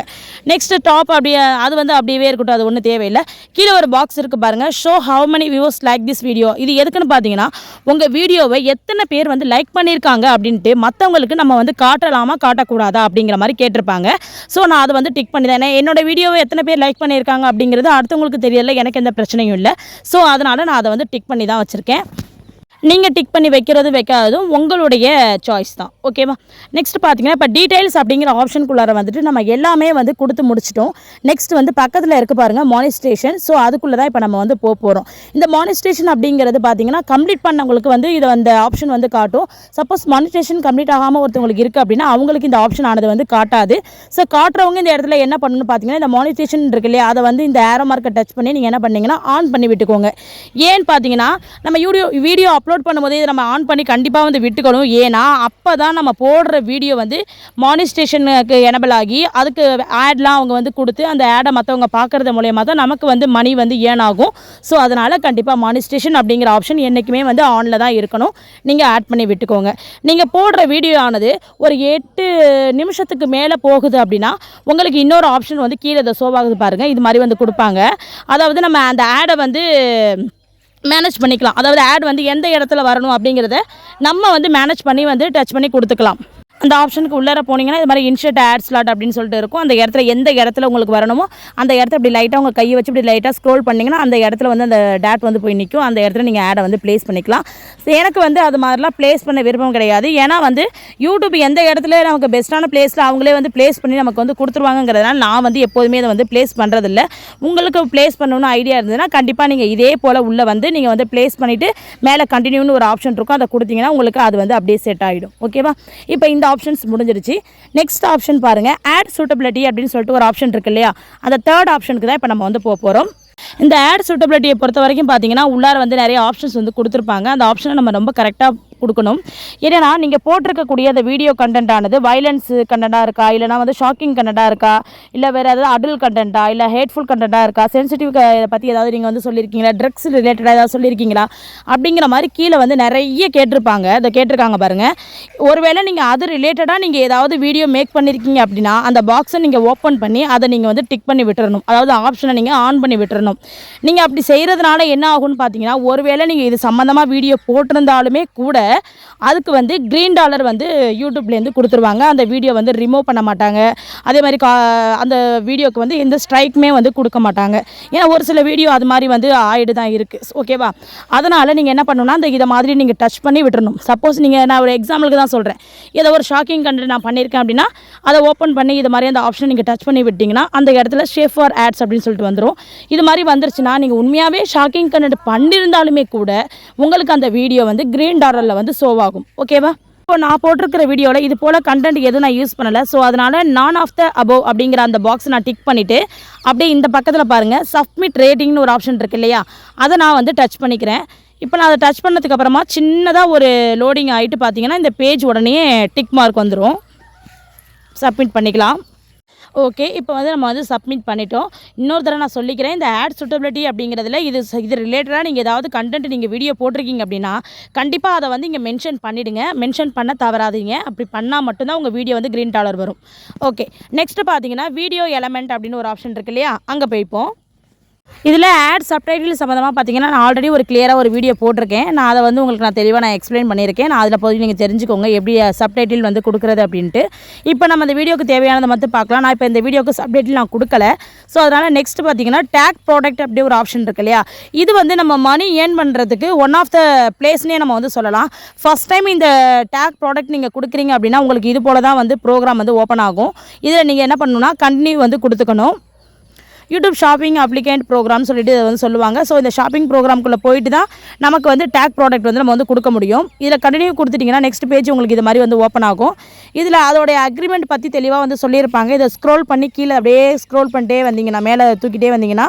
நெக்ஸ்ட்டு டாப் அப்படியே அது வந்து அப்படியே இருக்கட்டும், அது ஒன்றும் தேவையில்லை. கீழே ஒரு பாக்ஸ் இருக்குது பாருங்கள், show how many viewers like this video. இது எதுக்குன்னு பார்த்தீங்கன்னா, உங்கள் வீடியோவை எத்தனை பேர் வந்து லைக் பண்ணியிருக்காங்க அப்படின்ட்டு மற்றவங்களுக்கு நம்ம வந்து காட்டக்கூடாதா அப்படிங்கிற மாதிரி கேட்டிருப்பாங்க. ஸோ நான் அதை வந்து டிக் பண்ணி தான், என்னோட வீடியோவை எத்தனை பேர் லைக் பண்ணியிருக்காங்க அப்படிங்கிறது அடுத்தவங்களுக்கு தெரியல, எனக்கு எந்த பிரச்சனையும் இல்லை. ஸோ அதனால் நான் அதை வந்து டிக் பண்ணி தான் வச்சுருக்கேன். நீங்கள் டிக் பண்ணி வைக்காததும் உங்களுடைய சாய்ஸ் தான், ஓகேவா. நெக்ஸ்ட் பார்த்தீங்கன்னா, இப்போ டீட்டெயில்ஸ் அப்படிங்கிற ஆப்ஷனுக்குள்ளார வந்துட்டு நம்ம எல்லாமே வந்து கொடுத்து முடிச்சிட்டோம். நெக்ஸ்ட் வந்து பக்கத்தில் இருக்குது பாருங்கள் மானிஸ்ட்ரேஷன். ஸோ அதுக்குள்ளே தான் இப்போ நம்ம வந்து போகிறோம். இந்த மானிஸ்ட்ரேஷன் அப்படிங்கிறது பார்த்தீங்கன்னா கம்ப்ளீட் பண்ணவங்களுக்கு வந்து இதை அந்த ஆப்ஷன் வந்து காட்டும். சப்போஸ் மானிஸ்ட்ரேஷன் கம்ப்ளீட் ஆகாமல் ஒருத்தவங்களுக்கு இருக்குது அப்படின்னா அவங்களுக்கு இந்த ஆப்ஷன் ஆனது வந்து காட்டாது. ஸோ காட்டுறவங்க இந்த இடத்துல என்ன பண்ணணும்னு பார்த்தீங்கன்னா, இந்த மானிஸ்ட்ரேஷன் இருக்கு இல்லையா, அதை வந்து இந்த ஏரோ மார்க்கை டச் பண்ணி நீங்கள் என்ன பண்ணீங்கன்னா ஆன் பண்ணி விட்டுக்கோங்க. ஏன்னு பார்த்தீங்கன்னா, நம்ம வீடியோ அப்லோட் பண்ணும்போதே நம்ம ஆன் பண்ணி கண்டிப்பாக வந்து விட்டுக்கணும். ஏன்னா அப்போ தான் நம்ம போடுற வீடியோ வந்து மானிஸ்ட்ரேஷனுக்கு எனபிள் ஆகி அதுக்கு ஆட்லாம் அவங்க வந்து கொடுத்து அந்த ஆடை மற்றவங்க பார்க்குறது மூலயமா தான் நமக்கு வந்து மணி வந்து ஏன் ஆகும். ஸோ அதனால் கண்டிப்பாக மானிஸ்ட்ரேஷன் அப்படிங்கிற ஆப்ஷன் என்றைக்குமே வந்து ஆனில் தான் இருக்கணும். நீங்கள் ஆட் பண்ணி விட்டுக்கோங்க. நீங்கள் போடுற வீடியோ ஆனது ஒரு 8 நிமிஷத்துக்கு மேலே போகுது அப்படின்னா உங்களுக்கு இன்னொரு ஆப்ஷன் வந்து கீழே ஷோ ஆகுது பாருங்கள், இது மாதிரி வந்து கொடுப்பாங்க. அதாவது நம்ம அந்த ஆடை வந்து மேனேஜ் பண்ணிக்கலாம். அதாவது ஆட் வந்து எந்த இடத்துல வரணும் அப்படிங்கிறத நம்ம வந்து மேனேஜ் பண்ணி வந்து டச் பண்ணி கொடுத்துக்கலாம். அந்த ஆப்ஷனுக்கு உள்ளார போனீங்கன்னா இது மாதிரி இன்ஷர்ட் ஆட் ஸ்லாட் அப்படின்னு சொல்லிட்டு இருக்கும். அந்த இடத்துல எந்த இடத்துல உங்களுக்கு வரணுமோ அந்த இடத்துல இப்படி லைட்டாக உங்கள் கையை வச்சு இப்படி லைட்டாக ஸ்க்ரோல் பண்ணிங்கன்னா அந்த இடத்துல வந்து அந்த டேட் வந்து போய் நிற்கும். அந்த இடத்துல நீங்கள் ஆடை வந்து ப்ளேஸ் பண்ணிக்கலாம். எனக்கு வந்து அது மாதிரிலாம் ப்ளேஸ் பண்ண விருப்பம் கிடையாது. ஏன்னா வந்து யூடியூப் எந்த இடத்துல நமக்கு பெஸ்ட்டான ப்ளேஸில் அவங்களே வந்து ப்ளேஸ் பண்ணி நமக்கு வந்து கொடுத்துருவாங்கிறதுனால நான் வந்து எப்போதுமே அதை வந்து ப்ளேஸ் பண்ணுறதில்ல. உங்களுக்கு ப்ளேஸ் பண்ணணும்னு ஐடியா இருந்ததுன்னா கண்டிப்பாக நீங்கள் இதே போல் உள்ளே வந்து நீங்கள் வந்து ப்ளேஸ் பண்ணிவிட்டு மேலே கண்டினியூன்னு ஒரு ஆப்ஷன் இருக்கும், அதை கொடுத்தீங்கன்னா உங்களுக்கு அது வந்து அப்படியே செட் ஆகிடும். ஓகேவா? இப்போ இந்த ஆப்ஷன்ஸ் முடிஞ்சிருச்சு. நெக்ஸ்ட் ஆப்ஷன் பாருங்கள், ஆட் சூட்டபிலிட்டி அப்படின்னு சொல்லிட்டு ஒரு ஆப்ஷன் இருக்கு இல்லையா, அந்த தேர்ட் ஆப்ஷனுக்கு தான் இப்போ நம்ம வந்து போகிறோம். இந்த ஆட் சூட்டபிலிட்டியை பொறுத்த வரைக்கும் பார்த்தீங்கன்னா உள்ளார வந்து நிறைய ஆப்ஷன்ஸ் வந்து கொடுத்துருப்பாங்க. அந்த ஆப்ஷனை நம்ம ரொம்ப கரெக்டாக கொடுக்கணும். ஏன்னா நீங்கள் போட்டிருக்கக்கூடிய அந்த வீடியோ கண்டென்ட் ஆனது வைலன்ஸ் கண்டென்ட்டாக இருக்கா, இல்லைனா வந்து ஷாக்கிங் கண்டென்ட்டாக இருக்கா, இல்லை வேறு ஏதாவது அடல்ட் கண்டென்ட்டா, இல்லை ஹேட்ஃபுல் கண்டென்ட்டாக இருக்கா, சென்சிட்டிவ் பற்றி ஏதாவது நீங்கள் வந்து சொல்லியிருக்கீங்களா, ட்ரக்ஸ் ரிலேட்டடாக ஏதாவது சொல்லியிருக்கீங்களா அப்படிங்கிற மாதிரி கீழே வந்து நிறைய கேட்டிருப்பாங்க. அதை கேட்டிருக்காங்க பாருங்கள். ஒருவேளை நீங்கள் அது ரிலேட்டடாக நீங்கள் ஏதாவது வீடியோ மேக் பண்ணியிருக்கீங்க அப்படின்னா அந்த பாக்ஸை நீங்கள் ஓப்பன் பண்ணி அதை நீங்கள் வந்து டிக் பண்ணி விட்டுறணும். அதாவது ஆப்ஷனை நீங்கள் ஆன் பண்ணி விட்டுறணும். நீங்கள் அப்படி செய்கிறதுனால என்ன ஆகும்னு பார்த்தீங்கன்னா, ஒருவேளை நீங்கள் இது சம்மந்தமாக வீடியோ போட்டிருந்தாலுமே கூட அதுக்கு வந்து $3 வந்து யூடியூப்லேருந்து கொடுத்துருவாங்க. அந்த வீடியோ வந்து ரிமூவ் பண்ண மாட்டாங்க. அதே மாதிரி அந்த வீடியோக்கு வந்து எந்த ஸ்ட்ரைக்குமே வந்து கொடுக்க மாட்டாங்க. ஏன்னா ஒரு சில வீடியோ அது மாதிரி வந்து ஆயிடு தான் இருக்குது. ஓகேவா? அதனால் நீங்கள் என்ன பண்ணணும்னா அந்த இதை மாதிரி நீங்கள் டச் பண்ணி விட்டுறணும். சப்போஸ் நான் ஒரு எக்ஸாம்பிளுக்கு தான் சொல்கிறேன், ஏதோ ஒரு ஷாக்கிங் கண்டென்ட் நான் பண்ணியிருக்கேன் அப்படின்னா அதை ஓப்பன் பண்ணி இது மாதிரி அந்த ஆப்ஷன் நீங்கள் டச் பண்ணி விட்டிங்கன்னா அந்த இடத்துல ஷேஃப் ஃபார் ஆட்ஸ் அப்படின்னு சொல்லிட்டு வந்துடும். இது மாதிரி வந்துருச்சுன்னா நீங்கள் உண்மையாகவே ஷாக்கிங் கண்டென்ட் பண்ணியிருந்தாலுமே கூட உங்களுக்கு அந்த வீடியோ வந்து $3 வந்து ஷோ ஆகும். ஓகேவா? இப்போ நான் போட்டிருக்கிற வீடியோவில் இது போல் கண்டென்ட் எதுவும் நான் யூஸ் பண்ணலை. ஸோ அதனால் நான் ஆஃப் த அபோவ் அப்படிங்கிற அந்த பாக்ஸ் நான் டிக் பண்ணிவிட்டு அப்படியே இந்த பக்கத்தில் பாருங்கள் சப்மிட் ரேட்டிங்னு ஒரு ஆப்ஷன் இருக்குது இல்லையா, அதை நான் வந்து டச் பண்ணிக்கிறேன். இப்போ நான் அதை டச் பண்ணதுக்கப்புறமா சின்னதாக ஒரு லோடிங் ஆகிட்டு பார்த்தீங்கன்னா இந்த பேஜ் உடனே டிக் மார்க் வந்துடும். சப்மிட் பண்ணிக்கலாம். ஓகே, இப்போ வந்து நம்ம வந்து சப்மிட் பண்ணிட்டோம். இன்னொரு தடவை நான் சொல்லிக்கிறேன், இந்த ஆட் சூட்டபிலிட்டி அப்படிங்கிறதுல இது ரிலேட்டடாக நீங்கள் ஏதாவது கண்டென்ட் நீங்கள் வீடியோ போட்டிருக்கீங்க அப்படின்னா கண்டிப்பாக அதை வந்து இங்கே மென்ஷன் பண்ணிவிடுங்க. மென்ஷன் பண்ண தவறாதீங்க. அப்படி பண்ணால் மட்டும்தான் உங்கள் வீடியோ வந்து $3 வரும். ஓகே, நெக்ஸ்ட்டு பார்த்தீங்கன்னா வீடியோ எலமெண்ட் அப்படின்னு ஒரு ஆப்ஷன் இருக்கு இல்லையா, அங்கே போய்ப்போம். இதில் ஆட் சப்டைட்டில் சம்மந்தமாக பார்த்தீங்கன்னா நான் ஆல்ரெடி ஒரு கிளியராக ஒரு வீடியோ போட்டிருக்கேன். நான் அதை வந்து உங்களுக்கு நான் தெளிவாக எக்ஸ்பிளைன் பண்ணியிருக்கேன். நான் அதில் போய் நீங்கள் தெரிஞ்சுக்கோங்க எப்படி சப்டைட்டில் வந்து கொடுக்குறது அப்படின்ட்டு. இப்போ நம்ம இந்த வீடியோக்கு தேவையானதை மட்டும் பார்க்கலாம். நான் இப்போ இந்த வீடியோக்கு சப்டைட்டில் நான் கொடுக்கல. ஸோ அதனால் நெக்ஸ்ட் பார்த்தீங்கன்னா டேக் ப்ராடக்ட் அப்படி ஒரு ஆப்ஷன் இருக்கு இல்லையா, இது வந்து நம்ம மணி ஏர்ன் பண்ணுறதுக்கு ஒன் ஆஃப் த பிளேஸ்னே நம்ம வந்து சொல்லலாம். ஃபஸ்ட் டைம் இந்த டேக் ப்ராடக்ட் நீங்கள் கொடுக்குறீங்க அப்படின்னா உங்களுக்கு இது போல் தான் வந்து ப்ரோக்ராம் வந்து ஓப்பன் ஆகும். இதில் நீங்கள் என்ன பண்ணணும்னா கண்டினியூ வந்து கொடுத்துக்கணும். யூடியூப் ஷாப்பிங் அப்ளிகேண்ட் ப்ரோக்ராம் சொல்லிட்டு இதை வந்து சொல்லுவாங்க. ஸோ இந்த ஷாப்பிங் ப்ரோக்ராம்குள்ளே போயிட்டு தான் நமக்கு வந்து டேக் ப்ராடக்ட் வந்து நம்ம வந்து கொடுக்க முடியும். இதில் கண்டினியூ கொடுத்துட்டிங்கன்னா நெக்ஸ்ட் பேஜ் உங்களுக்கு இது மாதிரி வந்து ஓப்பன் ஆகும். இதில் அதோடைய அக்ரிமெண்ட் பற்றி தெளிவாக வந்து சொல்லியிருப்பாங்க. இதை ஸ்க்ரோல் பண்ணி கீழே அப்படியே ஸ்க்ரோல் பண்ணிட்டே வந்தீங்கன்னா மேலே தூக்கிட்டே வந்தீங்கன்னா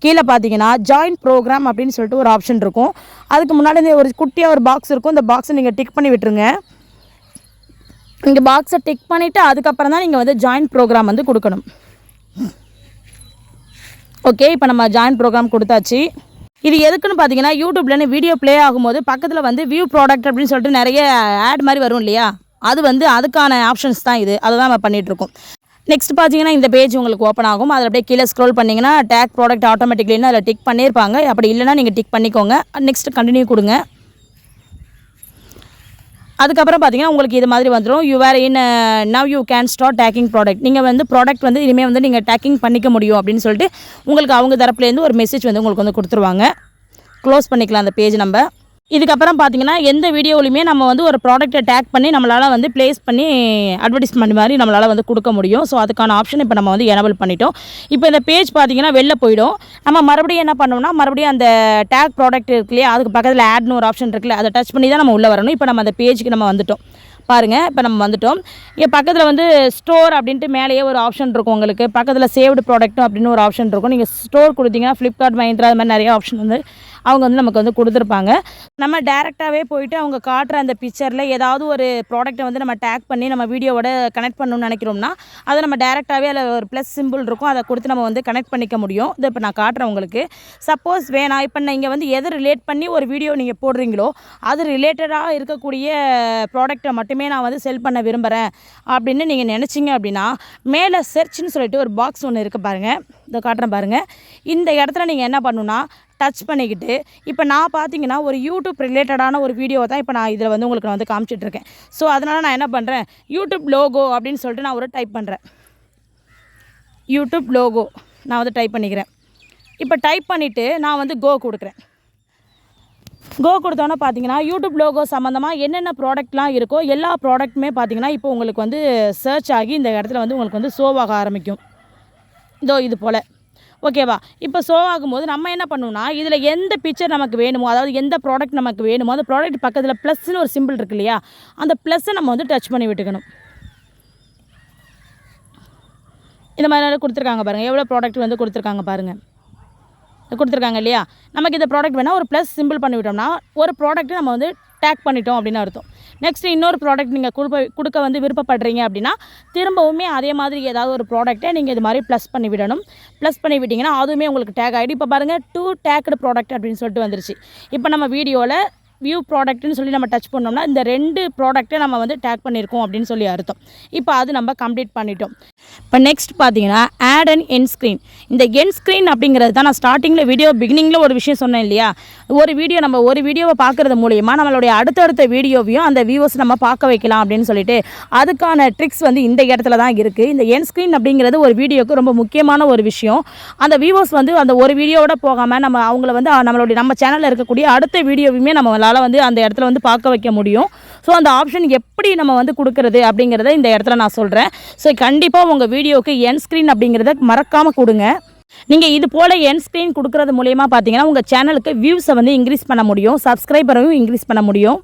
கீழே பார்த்தீங்கன்னா ஜாயின் ப்ரோக்ராம் அப்படின்னு சொல்லிட்டு ஒரு ஆப்ஷன் இருக்கும். அதுக்கு முன்னாடி ஒரு குட்டியாக ஒரு பாக்ஸ் இருக்கும். இந்த பாக்ஸை நீங்கள் டிக் பண்ணி விட்டுருங்க. இங்கே பாக்ஸை டிக் பண்ணிவிட்டு அதுக்கப்புறம் தான் நீங்கள் வந்து ஜாயின் ப்ரோக்ராம் வந்து கொடுக்கணும். ஓகே, இப்போ நம்ம ஜாயின் ப்ரோக்ராம் கொடுத்தாச்சு. இது எதுக்குன்னு பார்த்தீங்கன்னா யூடியூப்லேருந்து வீடியோ ப்ளே ஆகும்போது பக்கத்தில் வந்து வியூ ப்ராடக்ட் அப்படின்னு சொல்லிட்டு நிறைய ஆட் மாதிரி வரும் இல்லையா, அது வந்து அதுக்கான ஆப்ஷன்ஸ் தான் இது. அதை தான் நம்ம பண்ணிகிட்ருக்கோம். நெக்ஸ்ட் பார்த்தீங்கன்னா இந்த பேஜ் உங்களுக்கு ஓப்பன் ஆகும். அதில் அப்படியே கீழே ஸ்க்ரோல் பண்ணிங்கன்னா டேக் ப்ராடக்ட் ஆட்டோமேட்டிக்லின்னு அதில் டிக் பண்ணியிருப்பாங்க. அப்படி இல்லைனா நீங்கள் டிக் பண்ணிக்கோங்க. நெக்ஸ்ட் கண்டினியூ கொடுங்க. அதுக்கப்புறம் பார்த்தீங்கன்னா உங்களுக்கு இது மாதிரி வந்துடும். You were in now you can start taking product. நீங்கள் வந்து ப்ராடக்ட் வந்து இனிமேல் வந்து நீங்கள் டேக்கிங் பண்ணிக்க முடியும் அப்படின்னு சொல்லிட்டு உங்களுக்கு அவங்க தரப்புலேருந்து ஒரு மெசேஜ் வந்து உங்களுக்கு வந்து கொடுத்துருவாங்க. க்ளோஸ் பண்ணிக்கலாம் அந்த பேஜ் நம்ம. இதுக்கப்புறம் பார்த்தீங்கன்னா எந்த வீடியோலையுமே நம்ம வந்து ஒரு ப்ராடக்ட்டை டேக் பண்ணி நம்மளால் வந்து ப்ளேஸ் பண்ணி அட்வர்டைஸ்மெண்ட் மாதிரி நம்மளால் வந்து கொடுக்க முடியும். ஸோ அதுக்கான ஆப்ஷன் இப்போ நம்ம வந்து எனபிள் பண்ணிட்டோம். இப்போ இந்த பேஜ் பார்த்தீங்கன்னா வெளில போயிடும். நம்ம மறுபடியும் என்ன பண்ணோம்னா மறுபடியும் அந்த டேக் ப்ராடக்ட் இருக்கு இல்லையா, அதுக்கு பக்கத்தில் ஆட்னு ஒரு ஆப்ஷன் இருக்குல்ல, அதை டச் பண்ணி தான் நம்ம உள்ளே வரணும். இப்போ நம்ம அந்த பேஜுக்கு நம்ம வந்துட்டோம் பாருங்கள். இப்போ நம்ம வந்துட்டோம். இங்கே பக்கத்தில் வந்து ஸ்டோர் அப்படின்ட்டு மேலேயே ஒரு ஆப்ஷன் இருக்கும். உங்களுக்கு பக்கத்தில் சேவ்டு ப்ராடக்ட்டும் அப்படின்னு ஒரு ஆப்ஷன் இருக்கும். நீங்கள் ஸ்டோர் கொடுத்தீங்கன்னா ஃப்ளிப்கார்ட், மைந்த்ரா அது மாதிரி நிறைய ஆப்ஷன் வந்து அவங்க வந்து நமக்கு வந்து கொடுத்துருப்பாங்க. நம்ம டேரெக்டாகவே போயிட்டு அவங்க காட்டுற அந்த பிக்சரில் ஏதாவது ஒரு ப்ராடக்ட்டை வந்து நம்ம டேக் பண்ணி நம்ம வீடியோவோட கனெக்ட் பண்ணணும்னு நினைக்கிறோம்னா அதை நம்ம டேரெக்டாகவே அதில் ஒரு ப்ளஸ் சிம்பிள் இருக்கும், அதை கொடுத்து நம்ம வந்து கனெக்ட் பண்ணிக்க முடியும். இதை இப்போ நான் காட்டுறேன் உங்களுக்கு. சப்போஸ் வேணாம், இப்போ நீங்கள் வந்து எதை ரிலேட் பண்ணி ஒரு வீடியோ நீங்கள் போடுறீங்களோ அது ரிலேட்டடாக இருக்கக்கூடிய ப்ராடக்ட்டை மட்டுமே நான் வந்து செல் பண்ண விரும்புகிறேன் அப்படின்னு நீங்கள் நினச்சிங்க அப்படின்னா மேலே சர்ச்னு சொல்லிட்டு ஒரு பாக்ஸ் ஒன்று இருக்குது பாருங்கள். இதை காட்டுறேன் பாருங்கள். இந்த இடத்துல நீங்கள் என்ன பண்ணணுன்னா டச் பண்ணிக்கிட்டு இப்போ நான் பார்த்தீங்கன்னா ஒரு யூடியூப் ரிலேட்டடான ஒரு வீடியோவை தான் இப்போ நான் இதில் வந்து உங்களுக்கு நான் வந்து காமிச்சிட்ருக்கேன். ஸோ அதனால் நான் என்ன பண்ணுறேன், யூடியூப் லோகோ அப்படின்னு சொல்லிட்டு நான் ஒரு டைப் பண்ணுறேன். யூடியூப் லோகோ நான் வந்து டைப் பண்ணிக்கிறேன். இப்போ டைப் பண்ணிவிட்டு நான் வந்து கோ கொடுக்குறேன். கோ கொடுத்தோன்னே பார்த்தீங்கன்னா யூடியூப் லோகோ சம்மந்தமாக என்னென்ன ப்ராடக்ட்லாம் இருக்கோ எல்லா ப்ராடக்ட்டுமே பார்த்தீங்கன்னா இப்போ உங்களுக்கு வந்து சர்ச் ஆகி இந்த இடத்துல வந்து உங்களுக்கு வந்து ஷோவாக ஆரம்பிக்கும். இதோ இது போல் ஓகேவா. இப்போ ஷோ ஆகும்போது நம்ம என்ன பண்ணுவோம்னா இதில் எந்த பிக்சர் நமக்கு வேணுமோ, அதாவது எந்த ப்ராடக்ட் நமக்கு வேணுமோ அந்த ப்ராடக்ட் பக்கத்தில் ப்ளஸ்ன்னு ஒரு சிம்பிள் இருக்கு இல்லையா, அந்த ப்ளஸ்ஸை நம்ம வந்து டச் பண்ணி விட்டுக்கணும். இந்த மாதிரி கொடுத்துருக்காங்க பாருங்கள், எவ்வளோ ப்ராடக்ட் வந்து கொடுத்துருக்காங்க பாருங்கள், கொடுத்துருக்காங்க இல்லையா. நமக்கு இந்த ப்ராடக்ட் வேணால் ஒரு ப்ளஸ் சிம்பிள் பண்ணிவிட்டோம்னா ஒரு ப்ராடக்ட்டு நம்ம வந்து டேக் பண்ணிட்டோம் அப்படின்னு அர்த்தம். நெக்ஸ்ட்டு இன்னொரு ப்ராடக்ட் நீங்கள் கொடுக்க வந்து விருப்பப்படுறீங்க அப்படின்னா திரும்பவுமே அதே மாதிரி ஏதாவது ஒரு ப்ராடக்ட்டை நீங்கள் இது மாதிரி ப்ளஸ் பண்ணி விடணும். ப்ளஸ் பண்ணி விட்டிங்கன்னா அதுவுமே உங்களுக்கு டேக் ஆகிடும். இப்போ பாருங்கள் 2 டேக்டு ப்ராடக்ட் அப்படின்னு சொல்லிட்டு வந்துருச்சு. இப்போ நம்ம வீடியோவில் வியூ ப்ராடக்ட்னு சொல்லி நம்ம டச் பண்ணோம்னா இந்த 2 ப்ராடக்ட்டை நம்ம வந்து டேக் பண்ணியிருக்கோம் அப்படின்னு சொல்லி அர்த்தம். இப்போ அது நம்ம கம்ப்ளீட் பண்ணிட்டோம். இப்போ நெக்ஸ்ட் பார்த்தீங்கன்னா ஆட் அண்ட் எண்ட் ஸ்க்ரீன். இந்த எண்ட் ஸ்க்ரீன் அப்படிங்கிறது தான் நான் ஸ்டார்டிங்கில் வீடியோ பிகினிங்கில் ஒரு விஷயம் சொன்னேன் இல்லையா, ஒரு வீடியோவை பார்க்குறது மூலிமா நம்மளுடைய அடுத்தடுத்த வீடியோவையும் அந்த வியூவர்ஸ் நம்ம பார்க்க வைக்கலாம் அப்படின்னு சொல்லிட்டு அதுக்கான ட்ரிக்ஸ் வந்து இந்த இடத்துல தான் இருக்குது. இந்த எண்ட் ஸ்க்ரீன் அப்படிங்கிறது ஒரு வீடியோக்கு ரொம்ப முக்கியமான ஒரு விஷயம். அந்த வியூவர்ஸ் வந்து அந்த ஒரு வீடியோவோட போகாமல் நம்ம அவங்கள வந்து நம்ம சேனலில் இருக்கக்கூடிய அடுத்த வீடியோவையுமே நம்மளால் வந்து அந்த இடத்துல வந்து பார்க்க வைக்க முடியும். ஸோ அந்த ஆப்ஷன் எப்படி நம்ம வந்து கொடுக்குறது அப்படிங்கிறத இந்த இடத்துல நான் சொல்கிறேன். ஸோ கண்டிப்பாக உங்கள் வீடியோவுக்கு எண்ட் ஸ்க்ரீன் அப்படிங்கிறத மறக்காமல் கொடுங்க. நீங்கள் இது போல் எண்ட் ஸ்க்ரீன் கொடுக்குறது மூலயமா பார்த்தீங்கன்னா உங்கள் சேனலுக்கு வியூஸை வந்து இன்க்ரீஸ் பண்ண முடியும், சப்ஸ்கிரைபரையும் இன்க்ரீஸ் பண்ண முடியும்.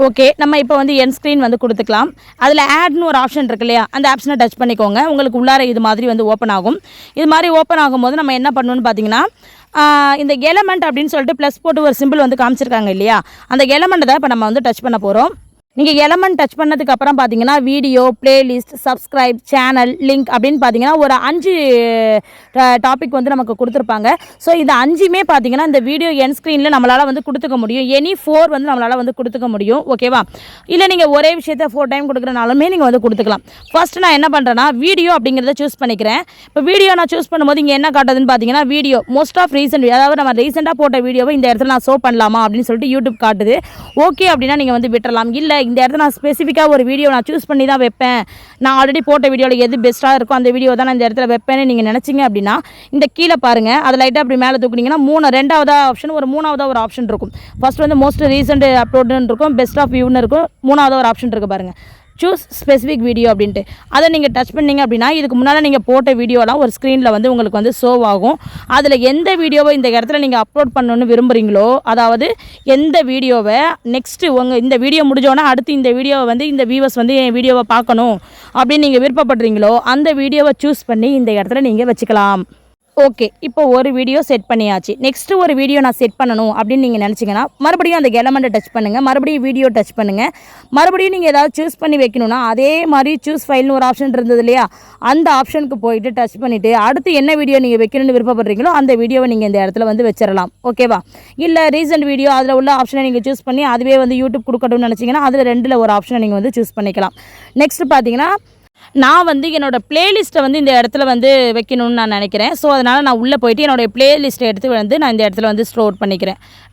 ஓகே, நம்ம இப்போ வந்து எண்ட் ஸ்க்ரீன் வந்து கொடுத்துக்கலாம். அதில் ஆட்னு ஒரு ஆப்ஷன் இருக்கு இல்லையா, அந்த ஆப்ஷனை டச் பண்ணிக்கோங்க. உங்களுக்கு உள்ளார இது மாதிரி வந்து ஓப்பன் ஆகும். இது மாதிரி ஓப்பன் ஆகும்போது நம்ம என்ன பண்ணணும்னு பார்த்தீங்கன்னா இந்த எலமெண்ட் அப்படின்னு சொல்லிட்டு ப்ளஸ் போட்டு ஒரு சிம்பிள் வந்து காமிச்சிருக்காங்க இல்லையா, அந்த எலமெண்ட்டை தான் இப்போ நம்ம வந்து டச் பண்ண போகிறோம். நீங்கள் எலமெண்ட் டச் பண்ணதுக்கு அப்புறம் பார்த்தீங்கன்னா video, playlist, subscribe, channel, link அப்படின்னு பார்த்தீங்கன்னா ஒரு 5 டாபிக் வந்து நமக்கு கொடுத்துருப்பாங்க. ஸோ இந்த 5மே பார்த்தீங்கன்னா இந்த வீடியோ எண்ட் ஸ்க்ரீனில் நம்மளால் வந்து கொடுத்துக்க முடியும். எனி 4 வந்து நம்மளால் வந்து கொடுத்துக்க முடியும். ஓகேவா. இல்லை நீங்கள் ஒரே விஷயத்தை 4 டைம் கொடுக்குறனாலுமே நீங்கள் வந்து கொடுத்துக்கலாம். ஃபர்ஸ்ட் நான் என்ன பண்ணுறேன்னா வீடியோ அப்படிங்கிறத சூஸ் பண்ணிக்கிறேன். இப்போ வீடியோ நான் சூஸ் பண்ணும்போது இங்கே என்ன காட்டுதுன்னு பார்த்தீங்கன்னா வீடியோ மோஸ்ட் ஆஃப் ரீசெண்ட், அதாவது நம்ம ரீசெண்டாக போட்ட வீடியோவை இந்த இடத்துல நான் ஷோ பண்ணலாமா அப்படின்னு சொல்லிட்டு யூடியூப் காட்டுது. ஓகே அப்படின்னா நீங்கள் வந்து விட்டுறலாம். இல்லை இந்த இடத்துல நான் ஸ்பெசிஃபிக்காக ஒரு வீடியோ நான் சூஸ் பண்ணி தான் வைப்பேன், நான் ஆல்ரெடி போட்ட வீடியோவில் எது பெஸ்ட்டாக இருக்கும் அந்த வீடியோ தான் நான் இந்த இடத்துல வைப்பேன்னு நீங்கள் நினச்சிங்க அப்படின்னா இந்த கீழே பாருங்கள், அது லைட்டாக அப்படி மேலே தூக்குனீங்கன்னா ரெண்டாவதாக ஆப்ஷன் ஒரு ஆப்ஷன் இருக்கும். ஃபர்ஸ்ட் வந்து மோஸ்ட் ரீசெண்ட் அப்லோடுன்னு இருக்கும், பெஸ்ட் ஆஃப் வியூன்னு இருக்கும், மூணாவதாக ஒரு ஆப்ஷன் இருக்குது பாருங்கள், சூஸ் ஸ்பெசிஃபிக் வீடியோ அப்படின்ட்டு. அதை நீங்கள் டச் பண்ணிங்க அப்படின்னா இதுக்கு முன்னால் நீங்கள் போட்ட வீடியோலாம் ஒரு ஸ்க்ரீனில் வந்து உங்களுக்கு வந்து ஷோ ஆகும். அதில் எந்த வீடியோவை இந்த இடத்துல நீங்கள் அப்லோட் பண்ணணுன்னு விரும்புகிறீங்களோ, அதாவது எந்த வீடியோவை நெக்ஸ்ட்டு இந்த வீடியோ முடிஞ்சோன்னா அடுத்து இந்த வீடியோவை வந்து இந்த வியூவர்ஸ் வந்து என் வீடியோவை பார்க்கணும் அப்படின்னு நீங்கள் விருப்பப்படுறீங்களோ அந்த வீடியோவை சூஸ் பண்ணி இந்த இடத்துல நீங்கள் வச்சுக்கலாம். ஓகே, இப்போ ஒரு வீடியோ செட் பண்ணியாச்சு. நெக்ஸ்ட்டு ஒரு வீடியோ நான் செட் பண்ணணும் அப்படின்னு நீங்கள் நினச்சிங்கன்னா மறுபடியும் அந்த எலமெண்ட்டை டச் பண்ணுங்கள், மறுபடியும் வீடியோ டச் பண்ணுங்கள். மறுபடியும் நீங்கள் ஏதாவது சூஸ் பண்ணி வைக்கணும்னா அதே மாதிரி சூஸ் ஃபைல்னு ஒரு ஆப்ஷன் இருந்தது இல்லையா, அந்த ஆப்ஷனுக்கு போயிட்டு டச் பண்ணிவிட்டு அடுத்து என்ன வீடியோ நீங்கள் வைக்கணும்னு விருப்பப்படுறீங்களோ அந்த வீடியோவை நீங்கள் இந்த இடத்துல வந்து வச்சிடலாம். ஓகேவா. இல்லை ரீசெண்ட் வீடியோ அதில் உள்ள ஆப்ஷனை நீங்கள் சூஸ் பண்ணி அதுவே வந்து யூடியூப் கொடுக்கணும்னு நினச்சிங்கன்னா அதில் 2ல் ஒரு ஆப்ஷனை நீங்கள் வந்து சூஸ் பண்ணிக்கலாம். நெக்ஸ்ட் பார்த்தீங்கன்னா நான் வந்து என்னோடய ப்ளேலிஸ்ட்டை வந்து இந்த இடத்துல வந்து வைக்கணும்னு நான் நினைக்கிறேன். ஸோ அதனால் நான் உள்ளே போய்ட்டு என்னோடய ப்ளேலிஸ்ட்டை எடுத்து வந்து நான் இந்த இடத்துல வந்து ஸ்டோர்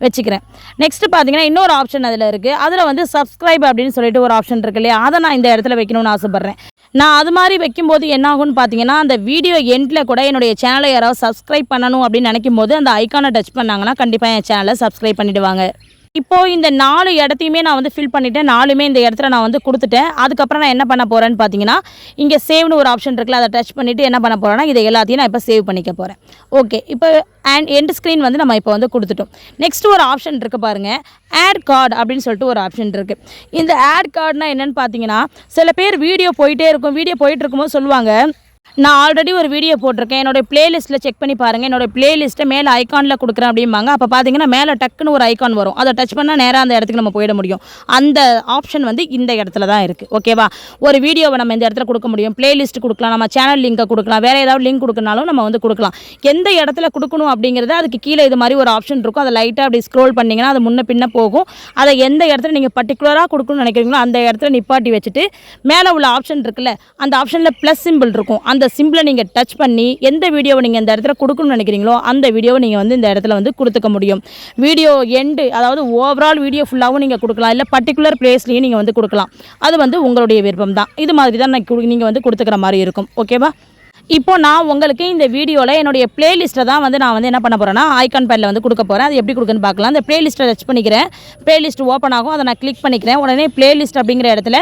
வச்சுக்கிறேன். நெக்ஸ்ட்டு பார்த்தீங்கன்னா இன்னொரு ஆப்ஷன் அதில் இருக்குது. அதில் வந்து சப்ஸ்கிரைப் அப்படின்னு சொல்லிட்டு ஒரு ஆப்ஷன் இருக்கு இல்லையா, அதை நான் இந்த இடத்துல வைக்கணும்னு ஆசைப்பட்றேன். நான் அது மாதிரி வைக்கும்போது என்ன ஆகும்னு பார்த்தீங்கன்னா அந்த வீடியோ எண்டில் கூட என்னுடைய சேனலை யாராவது சப்ஸ்கிரைப் பண்ணணும் அப்படின்னு நினைக்கும் போது அந்த ஐக்கானை டச் பண்ணாங்கன்னா கண்டிப்பாக என் சேனலை சப்ஸ்கிரைப் பண்ணிவிடுவாங்க. இப்போது இந்த 4 இடத்தையுமே நான் வந்து ஃபில் பண்ணிவிட்டேன். 4மே இந்த இடத்துல நான் வந்து கொடுத்துட்டேன். அதுக்கப்புறம் நான் என்ன பண்ண போகிறேன்னு பார்த்தீங்கன்னா இங்கே சேவ்னு ஒரு ஆப்ஷன் இருக்குல்ல, அதை டச் பண்ணிவிட்டு என்ன பண்ண போகிறேன்னா இதை எல்லாத்தையும் நான் இப்போ சேவ் பண்ணிக்க போகிறேன். ஓகே, இப்போ எண்ட் ஸ்க்ரீன் வந்து நம்ம இப்போ வந்து கொடுத்துட்டோம். நெக்ஸ்ட் ஒரு ஆப்ஷன் இருக்குது பாருங்கள், ஆட் கார்டு அப்படின்னு சொல்லிட்டு ஒரு ஆப்ஷன் இருக்குது. இந்த ஆட் கார்டுனா என்னென்னு பார்த்தீங்கன்னா சில பேர் வீடியோ போயிட்டே இருக்கும்போது சொல்லுவாங்க, நான் ஆல்ரெடி ஒரு வீடியோ போட்டிருக்கேன், என்னோடய ப்ளேலிஸ்ட்டில் செக் பண்ணி பாருங்கள், என்னோடய ப்ளேலிஸ்ட்டை மேலே ஐக்கானில் கொடுக்குறேன் அப்படிம்பாங்க. அப்போ பார்த்தீங்கன்னா மேலே டக்குன்னு ஒரு ஐக்கான் வரும், அதை டச் பண்ணால் நேராக அந்த இடத்துக்கு நம்ம போயிட முடியும். அந்த ஆப்ஷன் வந்து இந்த இடத்துல தான் இருக்குது. ஓகேவா. ஒரு வீடியோவை நம்ம இந்த இடத்துல கொடுக்க முடியும், ப்ளேலிஸ்ட் கொடுக்கலாம், நம்ம சேனல் லிங்கை கொடுக்கலாம், வேறு ஏதாவது லிங்க் கொடுக்கனாலும் நம்ம வந்து கொடுக்கலாம். எந்த இடத்துல கொடுக்கணும் அப்படிங்கிறது அதுக்கு கீழே இது மாதிரி ஒரு ஆப்ஷன் இருக்கும், அதை லைட்டாக அப்படி ஸ்க்ரோல் பண்ணிங்கன்னா அது முன்ன பின்ன போகும். அதை எந்த இடத்துல நீங்கள் பர்டிகுலராக கொடுக்கணும்னு நினைக்கிறீங்களோ அந்த இடத்துல நிப்பாட்டி வச்சுட்டு மேலே உள்ள ஆப்ஷன் இருக்குல்ல, அந்த ஆப்ஷனில் ப்ளஸ் சிம்பிள் இருக்கும், அந்த சிம்பிளை நீங்கள் டச் பண்ணி எந்த வீடியோவை நீங்கள் இந்த இடத்துல கொடுக்கணும்னு நினைக்கிறீங்களோ அந்த வீடியோவை நீங்கள் வந்து இந்த இடத்துல வந்து கொடுத்துக்க முடியும். வீடியோ எண்டு, அதாவது ஓவரால் வீடியோ ஃபுல்லாகவும் நீங்கள் கொடுக்கலாம், இல்லை பர்டிகுலர் பிளேஸ்லையும் நீங்கள் வந்து கொடுக்கலாம். அது வந்து உங்களுடைய விருப்பம் தான். இது மாதிரி தான் நீங்கள் வந்து கொடுத்துக்கிற மாதிரி இருக்கும். ஓகேவா? இப்போ நான் உங்களுக்கு இந்த வீடியோவில் என்னுடைய பிளேலிஸ்ட்டை தான் வந்து நான் வந்து என்ன பண்ண போகிறேன்னா ஐகான் பேடில் வந்து கொடுக்க போகிறேன். அது எப்படி கொடுக்குன்னு பார்க்கலாம். அந்த பிளேலிஸ்ட்டை டச் பண்ணிக்கிறேன். பிளேலிஸ்ட் ஓப்பன் ஆகும். அதை நான் கிளிக் பண்ணிக்கிறேன். உடனே பிளேலிஸ்ட் அப்படிங்கிற இடத்துல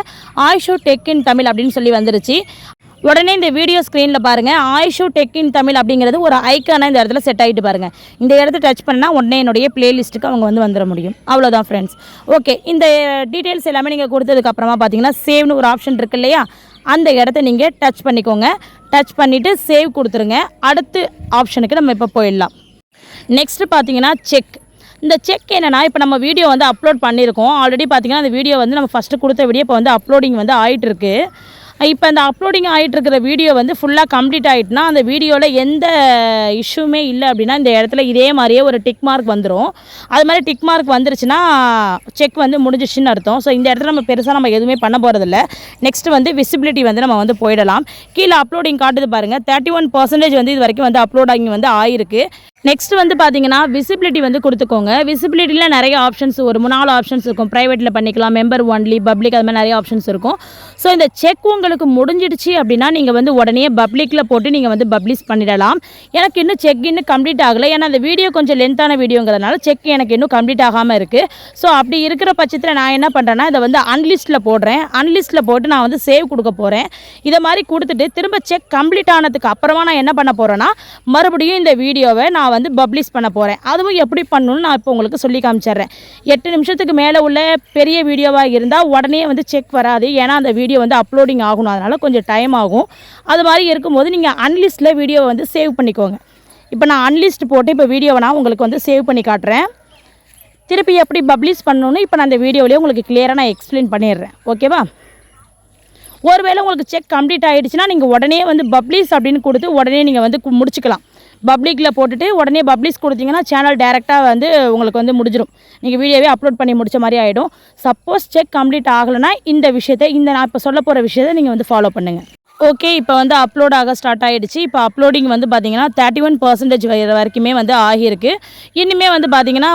ஆயுஷு டெக் இன் தமிழ் அப்படின்னு சொல்லி வந்துருச்சு. உடனே இந்த வீடியோ ஸ்க்ரீனில் பாருங்கள், ஆயுஷு டெக் இன் தமிழ் அப்படிங்கிறது ஒரு ஐக்கானாக இந்த இடத்துல செட் ஆகிட்டு பாருங்கள். இந்த இடத்த டச் பண்ணால் உடனே என்னுடைய பிளேலிஸ்ட்டுக்கு அவங்க வந்து வந்துட முடியும். அவ்வளோதான் ஃப்ரெண்ட்ஸ். ஓகே, இந்த டீட்டெயில்ஸ் எல்லாமே நீங்கள் கொடுத்ததுக்கப்புறமா பார்த்தீங்கன்னா சேவ்னு ஒரு ஆப்ஷன் இருக்குது இல்லையா, அந்த இடத்த நீங்கள் டச் பண்ணிக்கோங்க. டச் பண்ணிவிட்டு சேவ் கொடுத்துருங்க. அடுத்த ஆப்ஷனுக்கு நம்ம இப்போ போயிடலாம். நெக்ஸ்ட்டு பார்த்தீங்கன்னா செக். இந்த செக் என்னென்னா, இப்போ நம்ம வீடியோ வந்து அப்லோட் பண்ணியிருக்கோம். ஆல்ரெடி பார்த்தீங்கன்னா அந்த வீடியோ வந்து நம்ம ஃபஸ்ட்டு கொடுத்த வீடியோ இப்போ வந்து அப்லோடிங் வந்து ஆகிட்டுருக்கு. இப்போ அந்த அப்லோடிங் ஆகிட்டு இருக்கிற வீடியோ வந்து ஃபுல்லாக கம்ப்ளீட் ஆகிட்டுனா அந்த வீடியோவில் எந்த இஷ்யூமே இல்லை அப்படின்னா இந்த இடத்துல இதே மாதிரியே ஒரு டிக் மார்க் வந்துடும். அது மாதிரி டிக் மார்க் வந்துருச்சுன்னா செக் வந்து முடிஞ்சிச்சுன்னு அர்த்தம். ஸோ இந்த இடத்துல நம்ம பெருசாக நம்ம எதுவுமே பண்ண போகிறதில்ல. நெக்ஸ்ட் வந்து விசிபிலிட்டி வந்து நம்ம வந்து போயிடலாம். கீழே அப்லோடிங் காட்டுது பாருங்கள், 31% வந்து இது வரைக்கும் வந்து அப்லோடிங் வந்து ஆயிருக்கு. நெக்ஸ்ட் வந்து பார்த்தீங்கன்னா விசிபிலிட்டி வந்து கொடுத்துக்கோங்க. விசிபிலிட்டியில் நிறைய ஆப்ஷன்ஸ், ஒரு 4 ஆப்ஷன்ஸ் இருக்கும். ப்ரைவேட்டில் பண்ணிக்கலாம், மெம்பர் ஒன்லி, பப்ளிக், அது மாதிரி நிறைய ஆப்ஷன்ஸ் இருக்கும். ஸோ இந்த செக் உங்களுக்கு முடிஞ்சிடுச்சு அப்படின்னா நீங்கள் வந்து உடனே பப்ளிக்கில் போட்டு நீங்கள் வந்து பப்ளிஷ் பண்ணிடலாம். எனக்கு இன்னும் செக் இன்னும் கம்ப்ளீட் ஆகலை. ஏன்னா அந்த வீடியோ கொஞ்சம் லென்த்தான வீடியோங்கிறதுனால செக் எனக்கு இன்னும் கம்ப்ளீட் ஆகாமல் இருக்குது. ஸோ அப்படி இருக்கிற பட்சத்தில் நான் என்ன பண்ணுறேன்னா இதை வந்து அன்லிஸ்ட்டில் போடுறேன். அன்லிஸ்ட்டில் போட்டு நான் வந்து சேவ் கொடுக்க போகிறேன். இதை மாதிரி கொடுத்துட்டு திரும்ப செக் கம்ப்ளீட் ஆனதுக்கு அப்புறமா நான் என்ன பண்ண போகிறேன்னா மறுபடியும் இந்த வீடியோவை நான் வந்து பப்ளிஷ் பண்ண போகிறேன். அதுவும் எப்படி பண்ணணும்னு நான் இப்போ உங்களுக்கு சொல்லி காமிச்சிடுறேன். 8 நிமிஷத்துக்கு மேலே உள்ள பெரிய வீடியோவாக இருந்தால் உடனே வந்து செக் வராது. ஏன்னா அந்த வீடியோ வந்து அப்லோடிங் ஆகணும், அதனால் கொஞ்சம் டைம் ஆகும். அது மாதிரி இருக்கும்போது நீங்கள் அன்லிஸ்ட்டில் வீடியோவை வந்து சேவ் பண்ணிக்கோங்க. இப்போ நான் அன்லிஸ்ட் போட்டு இப்போ வீடியோவை நான் உங்களுக்கு வந்து சேவ் பண்ணி காட்டுறேன். திருப்பி எப்படி பப்ளிஷ் பண்ணணும்னு இப்போ நான் அந்த வீடியோவிலேயே உங்களுக்கு கிளியராக நான் எக்ஸ்பிளைன் பண்ணிடுறேன். ஓகேவா? ஒருவேளை உங்களுக்கு செக் கம்ப்ளீட் ஆகிடுச்சுன்னா நீங்கள் உடனே வந்து பப்ளிஷ் அப்படின்னு கொடுத்து உடனே நீங்கள் வந்து முடிச்சுக்கலாம். பப்ளிக்கில் போட்டுட்டு உடனே பப்ளிஷ் கொடுத்தீங்கன்னா சேனல் டேரெக்டாக வந்து உங்களுக்கு வந்து முடிஞ்சிடும். நீங்கள் வீடியோவே அப்லோட் பண்ணி முடித்த மாதிரி ஆகிடும். சப்போஸ் செக் கம்ப்ளீட் ஆகலைன்னா இந்த விஷயத்தை, நான் இப்போ சொல்ல போகிற விஷயத்தை நீங்கள் வந்து ஃபாலோ பண்ணுங்கள். ஓகே, இப்போ வந்து அப்லோட் ஆக ஸ்டார்ட் ஆகிடுச்சு. இப்போ அப்லோடிங் வந்து பார்த்திங்கன்னா 31% வரைக்குமே வந்து ஆகியிருக்கு. இனிமேல் வந்து பார்த்திங்கன்னா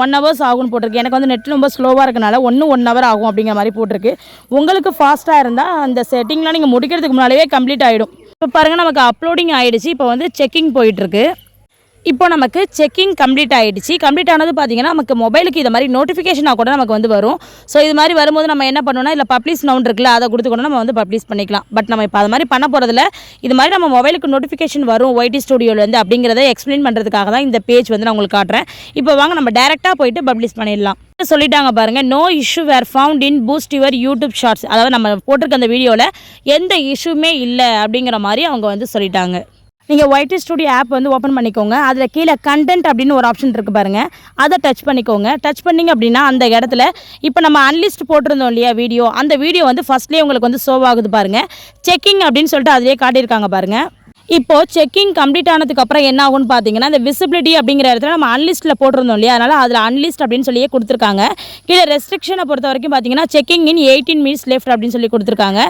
1 hours ஆகும்னு போட்டிருக்கு. எனக்கு வந்து நெட் ரொம்ப ஸ்லோவாக இருக்கனால 1 hour ஆகும் அப்படிங்கிற மாதிரி போட்டிருக்கு. உங்களுக்கு ஃபாஸ்ட்டாக இருந்தால் அந்த செட்டிங்லாம் நீங்கள் முடிக்கிறதுக்கு முன்னாடியே கம்ப்ளீட் ஆகிடும். இப்போ பாருங்கள், நமக்கு அப்லோடிங் ஆகிடுச்சு. இப்போ வந்து செக்கிங் போயிட்டுருக்கு. இப்போ நமக்கு செக்கிங் கம்ப்ளீட் ஆகிடுச்சு. கம்ப்ளீட் ஆனது பார்த்திங்கன்னா நமக்கு மொபைலுக்கு இது மாதிரி நோட்டிஃபிகேஷனாக கூட நமக்கு வந்து வரும். ஸோ இது மாதிரி வரும்போது நம்ம என்ன பண்ணணும்னா இல்லை பப்ளிஷ் நவுன் இருக்குல்ல, அதை கொடுத்துக்கணும், நம்ம வந்து பப்ளிஷ் பண்ணிக்கலாம். பட் நம்ம இப்போ அது மாதிரி பண்ண போகிறதில்ல. இது மாதிரி நம்ம மொபைலுக்கு நோட்டிஃபிகேஷன் வரும் YT ஸ்டுடியோலேருந்து அப்படிங்கிறத எக்ஸ்பிளைன் பண்ணுறதுக்காக தான் இந்த பேஜ் வந்து நான் உங்களுக்கு காட்டுறேன். இப்போ வாங்க நம்ம டேரெக்டாக போயிட்டு பப்ளிஷ் பண்ணிடலாம். சொல்லிட்டாங்க பாருங்கள், no issue were found in boost your YouTube shorts. அதாவது நம்ம போட்டிருக்க அந்த வீடியோவில் எந்த இஷ்யூமே இல்லை அப்படிங்கிற மாதிரி அவங்க வந்து சொல்லிட்டாங்க. நீங்கள் YT ஸ்டுடியோ ஆப் வந்து ஓப்பன் பண்ணிக்கோங்க. அதில் கீழே கண்டென்ட் அப்படின்னு ஒரு ஆப்ஷன் இருக்குது பாருங்கள், அதை டச் பண்ணிக்கோங்க. டச் பண்ணிங்க அப்படின்னா அந்த இடத்துல இப்போ நம்ம அன்லிஸ்ட் போட்டிருந்தோம் இல்லையா வீடியோ, அந்த வீடியோ வந்து ஃபஸ்ட்லேயே உங்களுக்கு வந்து ஷோ ஆகுது பாருங்கள். செக்கிங் அப்படின்னு சொல்லிட்டு அதிலே காட்டியிருக்காங்க பாருங்கள். இப்போது செக்கிங் கம்ப்ளீட் ஆனதுக்கப்புறம் என்ன ஆகும்னு பார்த்தீங்கன்னா இந்த விசிபிலிட்டி அப்படிங்கிற இடத்துல நம்ம அன்லிஸ்ட்டில் போட்டிருந்தோம் இல்லையா, அதனால் அதில் அன்லிஸ்ட் அப்படின்னு சொல்லியே கொடுத்துருக்காங்க. கீழே ரெஸ்ட்ரிக்ஷனை பொறுத்த வரைக்கும் பார்த்தீங்கன்னா செக்கிங் இன் 18 minutes லெஃப்ட் அப்படின்னு சொல்லி கொடுத்துருக்காங்க.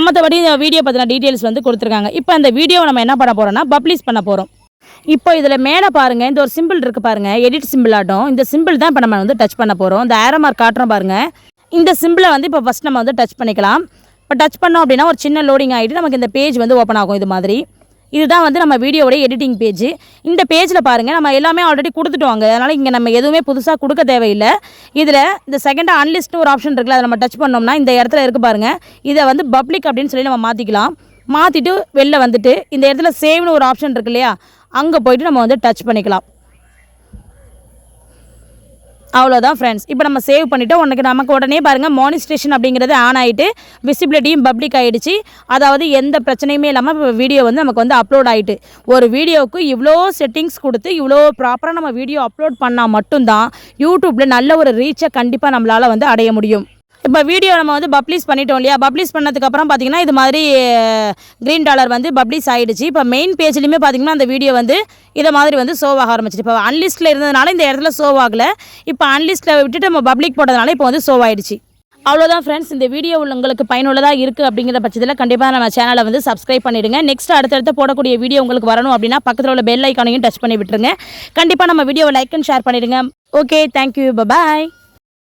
மற்றபடி இந்த வீடியோ பற்றின டீட்டெயில்ஸ் வந்து கொடுத்துருக்காங்க. இப்போ அந்த வீடியோவை நம்ம என்ன பண்ண போகிறோம்னா பப்ளிஷ் பண்ண போகிறோம். இப்போ இதில் மேலே பாருங்கள், இந்த ஒரு சிம்பிள் இருக்குது பாருங்கள், எடிட் சிம்பிள் ஆட்டும். இந்த சிம்பிள் தான் இப்போ நம்ம வந்து டச் பண்ண போகிறோம். இந்த ஏரோ மார்க் காட்டுறோம் பாருங்கள், இந்த சிம்பிளை வந்து இப்போ ஃபஸ்ட் நம்ம வந்து டச் பண்ணிக்கலாம். இப்போ டச் பண்ணோம் அப்படின்னா ஒரு சின்ன லோடிங் ஆகிட்டு நமக்கு இந்த பேஜ் வந்து ஓப்பன் ஆகும். இது மாதிரி இதுதான் வந்து நம்ம வீடியோவோட எடிட்டிங் பேஜ். இந்த பேஜில் பாருங்கள், நம்ம எல்லாமே ஆல்ரெடி கொடுத்துட்டோங்க. அதனால் இங்கே நம்ம எதுவுமே புதுசாக கொடுக்க தேவையில்லை. இதில் இந்த செகண்டாக அன்லிஸ்ட்னு ஒரு ஆப்ஷன் இருக்குல்ல, அதை நம்ம டச் பண்ணோம்னா இந்த இடத்துல இருக்குது பாருங்கள், இதை வந்து பப்ளிக் அப்படின்னு சொல்லி நம்ம மாற்றிக்கலாம். மாற்றிட்டு வெளில வந்துட்டு இந்த இடத்துல சேவ்னு ஒரு ஆப்ஷன் இருக்கு இல்லையா, அங்கே போய்ட்டு நம்ம வந்து டச் பண்ணிக்கலாம். அவ்வளோதான் ஃப்ரெண்ட்ஸ். இப்போ நம்ம சேவ் பண்ணிவிட்டோம். நமக்கு உடனே பாருங்கள் மானிஸ்ட்ரேஷன் அப்படிங்கிறது ஆன் ஆகிட்டு விசிபிலிட்டியும் பப்ளிக் ஆகிடுச்சு. அதாவது எந்த பிரச்சனையுமே இல்லாமல் இப்போ வீடியோ வந்து நமக்கு வந்து அப்லோட் ஆகிட்டு. ஒரு வீடியோவுக்கு இவ்வளோ செட்டிங்ஸ் கொடுத்து இவ்வளோ ப்ராப்பராக நம்ம வீடியோ அப்லோட் பண்ணால் மட்டும்தான் யூடியூப்பில் நல்ல ஒரு ரீச்சை கண்டிப்பாக நம்மளால் வந்து அடைய முடியும். இப்போ வீடியோ நம்ம வந்து பப்ளிஷ் பண்ணிட்டோம் இல்லையா, பப்ளிஷ் பண்ணதுக்கப்புறம் பார்த்திங்கன்னா இது மாதிரி $green வந்து பப்ளிஷ் ஆகிடுச்சு. இப்போ மெயின் பேஜ்லேயுமே பார்த்திங்கன்னா அந்த வீடியோ வந்து இதை மாதிரி வந்து ஷோ ஆக ஆரம்பிச்சிட்டு. இப்போ அன்லிஸ்ட்டில் இருந்ததுனால இந்த இடத்துல ஷோ ஆகலை. இப்போ அன்லிஸ்ட்டில் விட்டுட்டு நம்ம பப்ளிக் போட்டதுனால இப்போ வந்து ஷோ ஆகிடுச்சு. அவ்வளோதான் ஃப்ரெண்ட்ஸ், இந்த வீடியோ உங்களுக்கு பயனுள்ளதாக இருக்குது அப்படிங்கிற பட்சத்தில் கண்டிப்பாக நம்ம சேனலை வந்து சப்ஸ்கிரைப் பண்ணிவிடுங்க. நெக்ஸ்ட் அடுத்தடுத்து போடக்கூடிய வீடியோ உங்களுக்கு வரணும் அப்படின்னா பக்கத்தில் உள்ள பெல் ஐக்கானையும் டச் பண்ணி விட்டுருங்க. கண்டிப்பாக நம்ம வீடியோவை லைக் அண்ட் ஷேர் பண்ணிவிடுங்க. ஓகே, தேங்க்யூ, பாய்.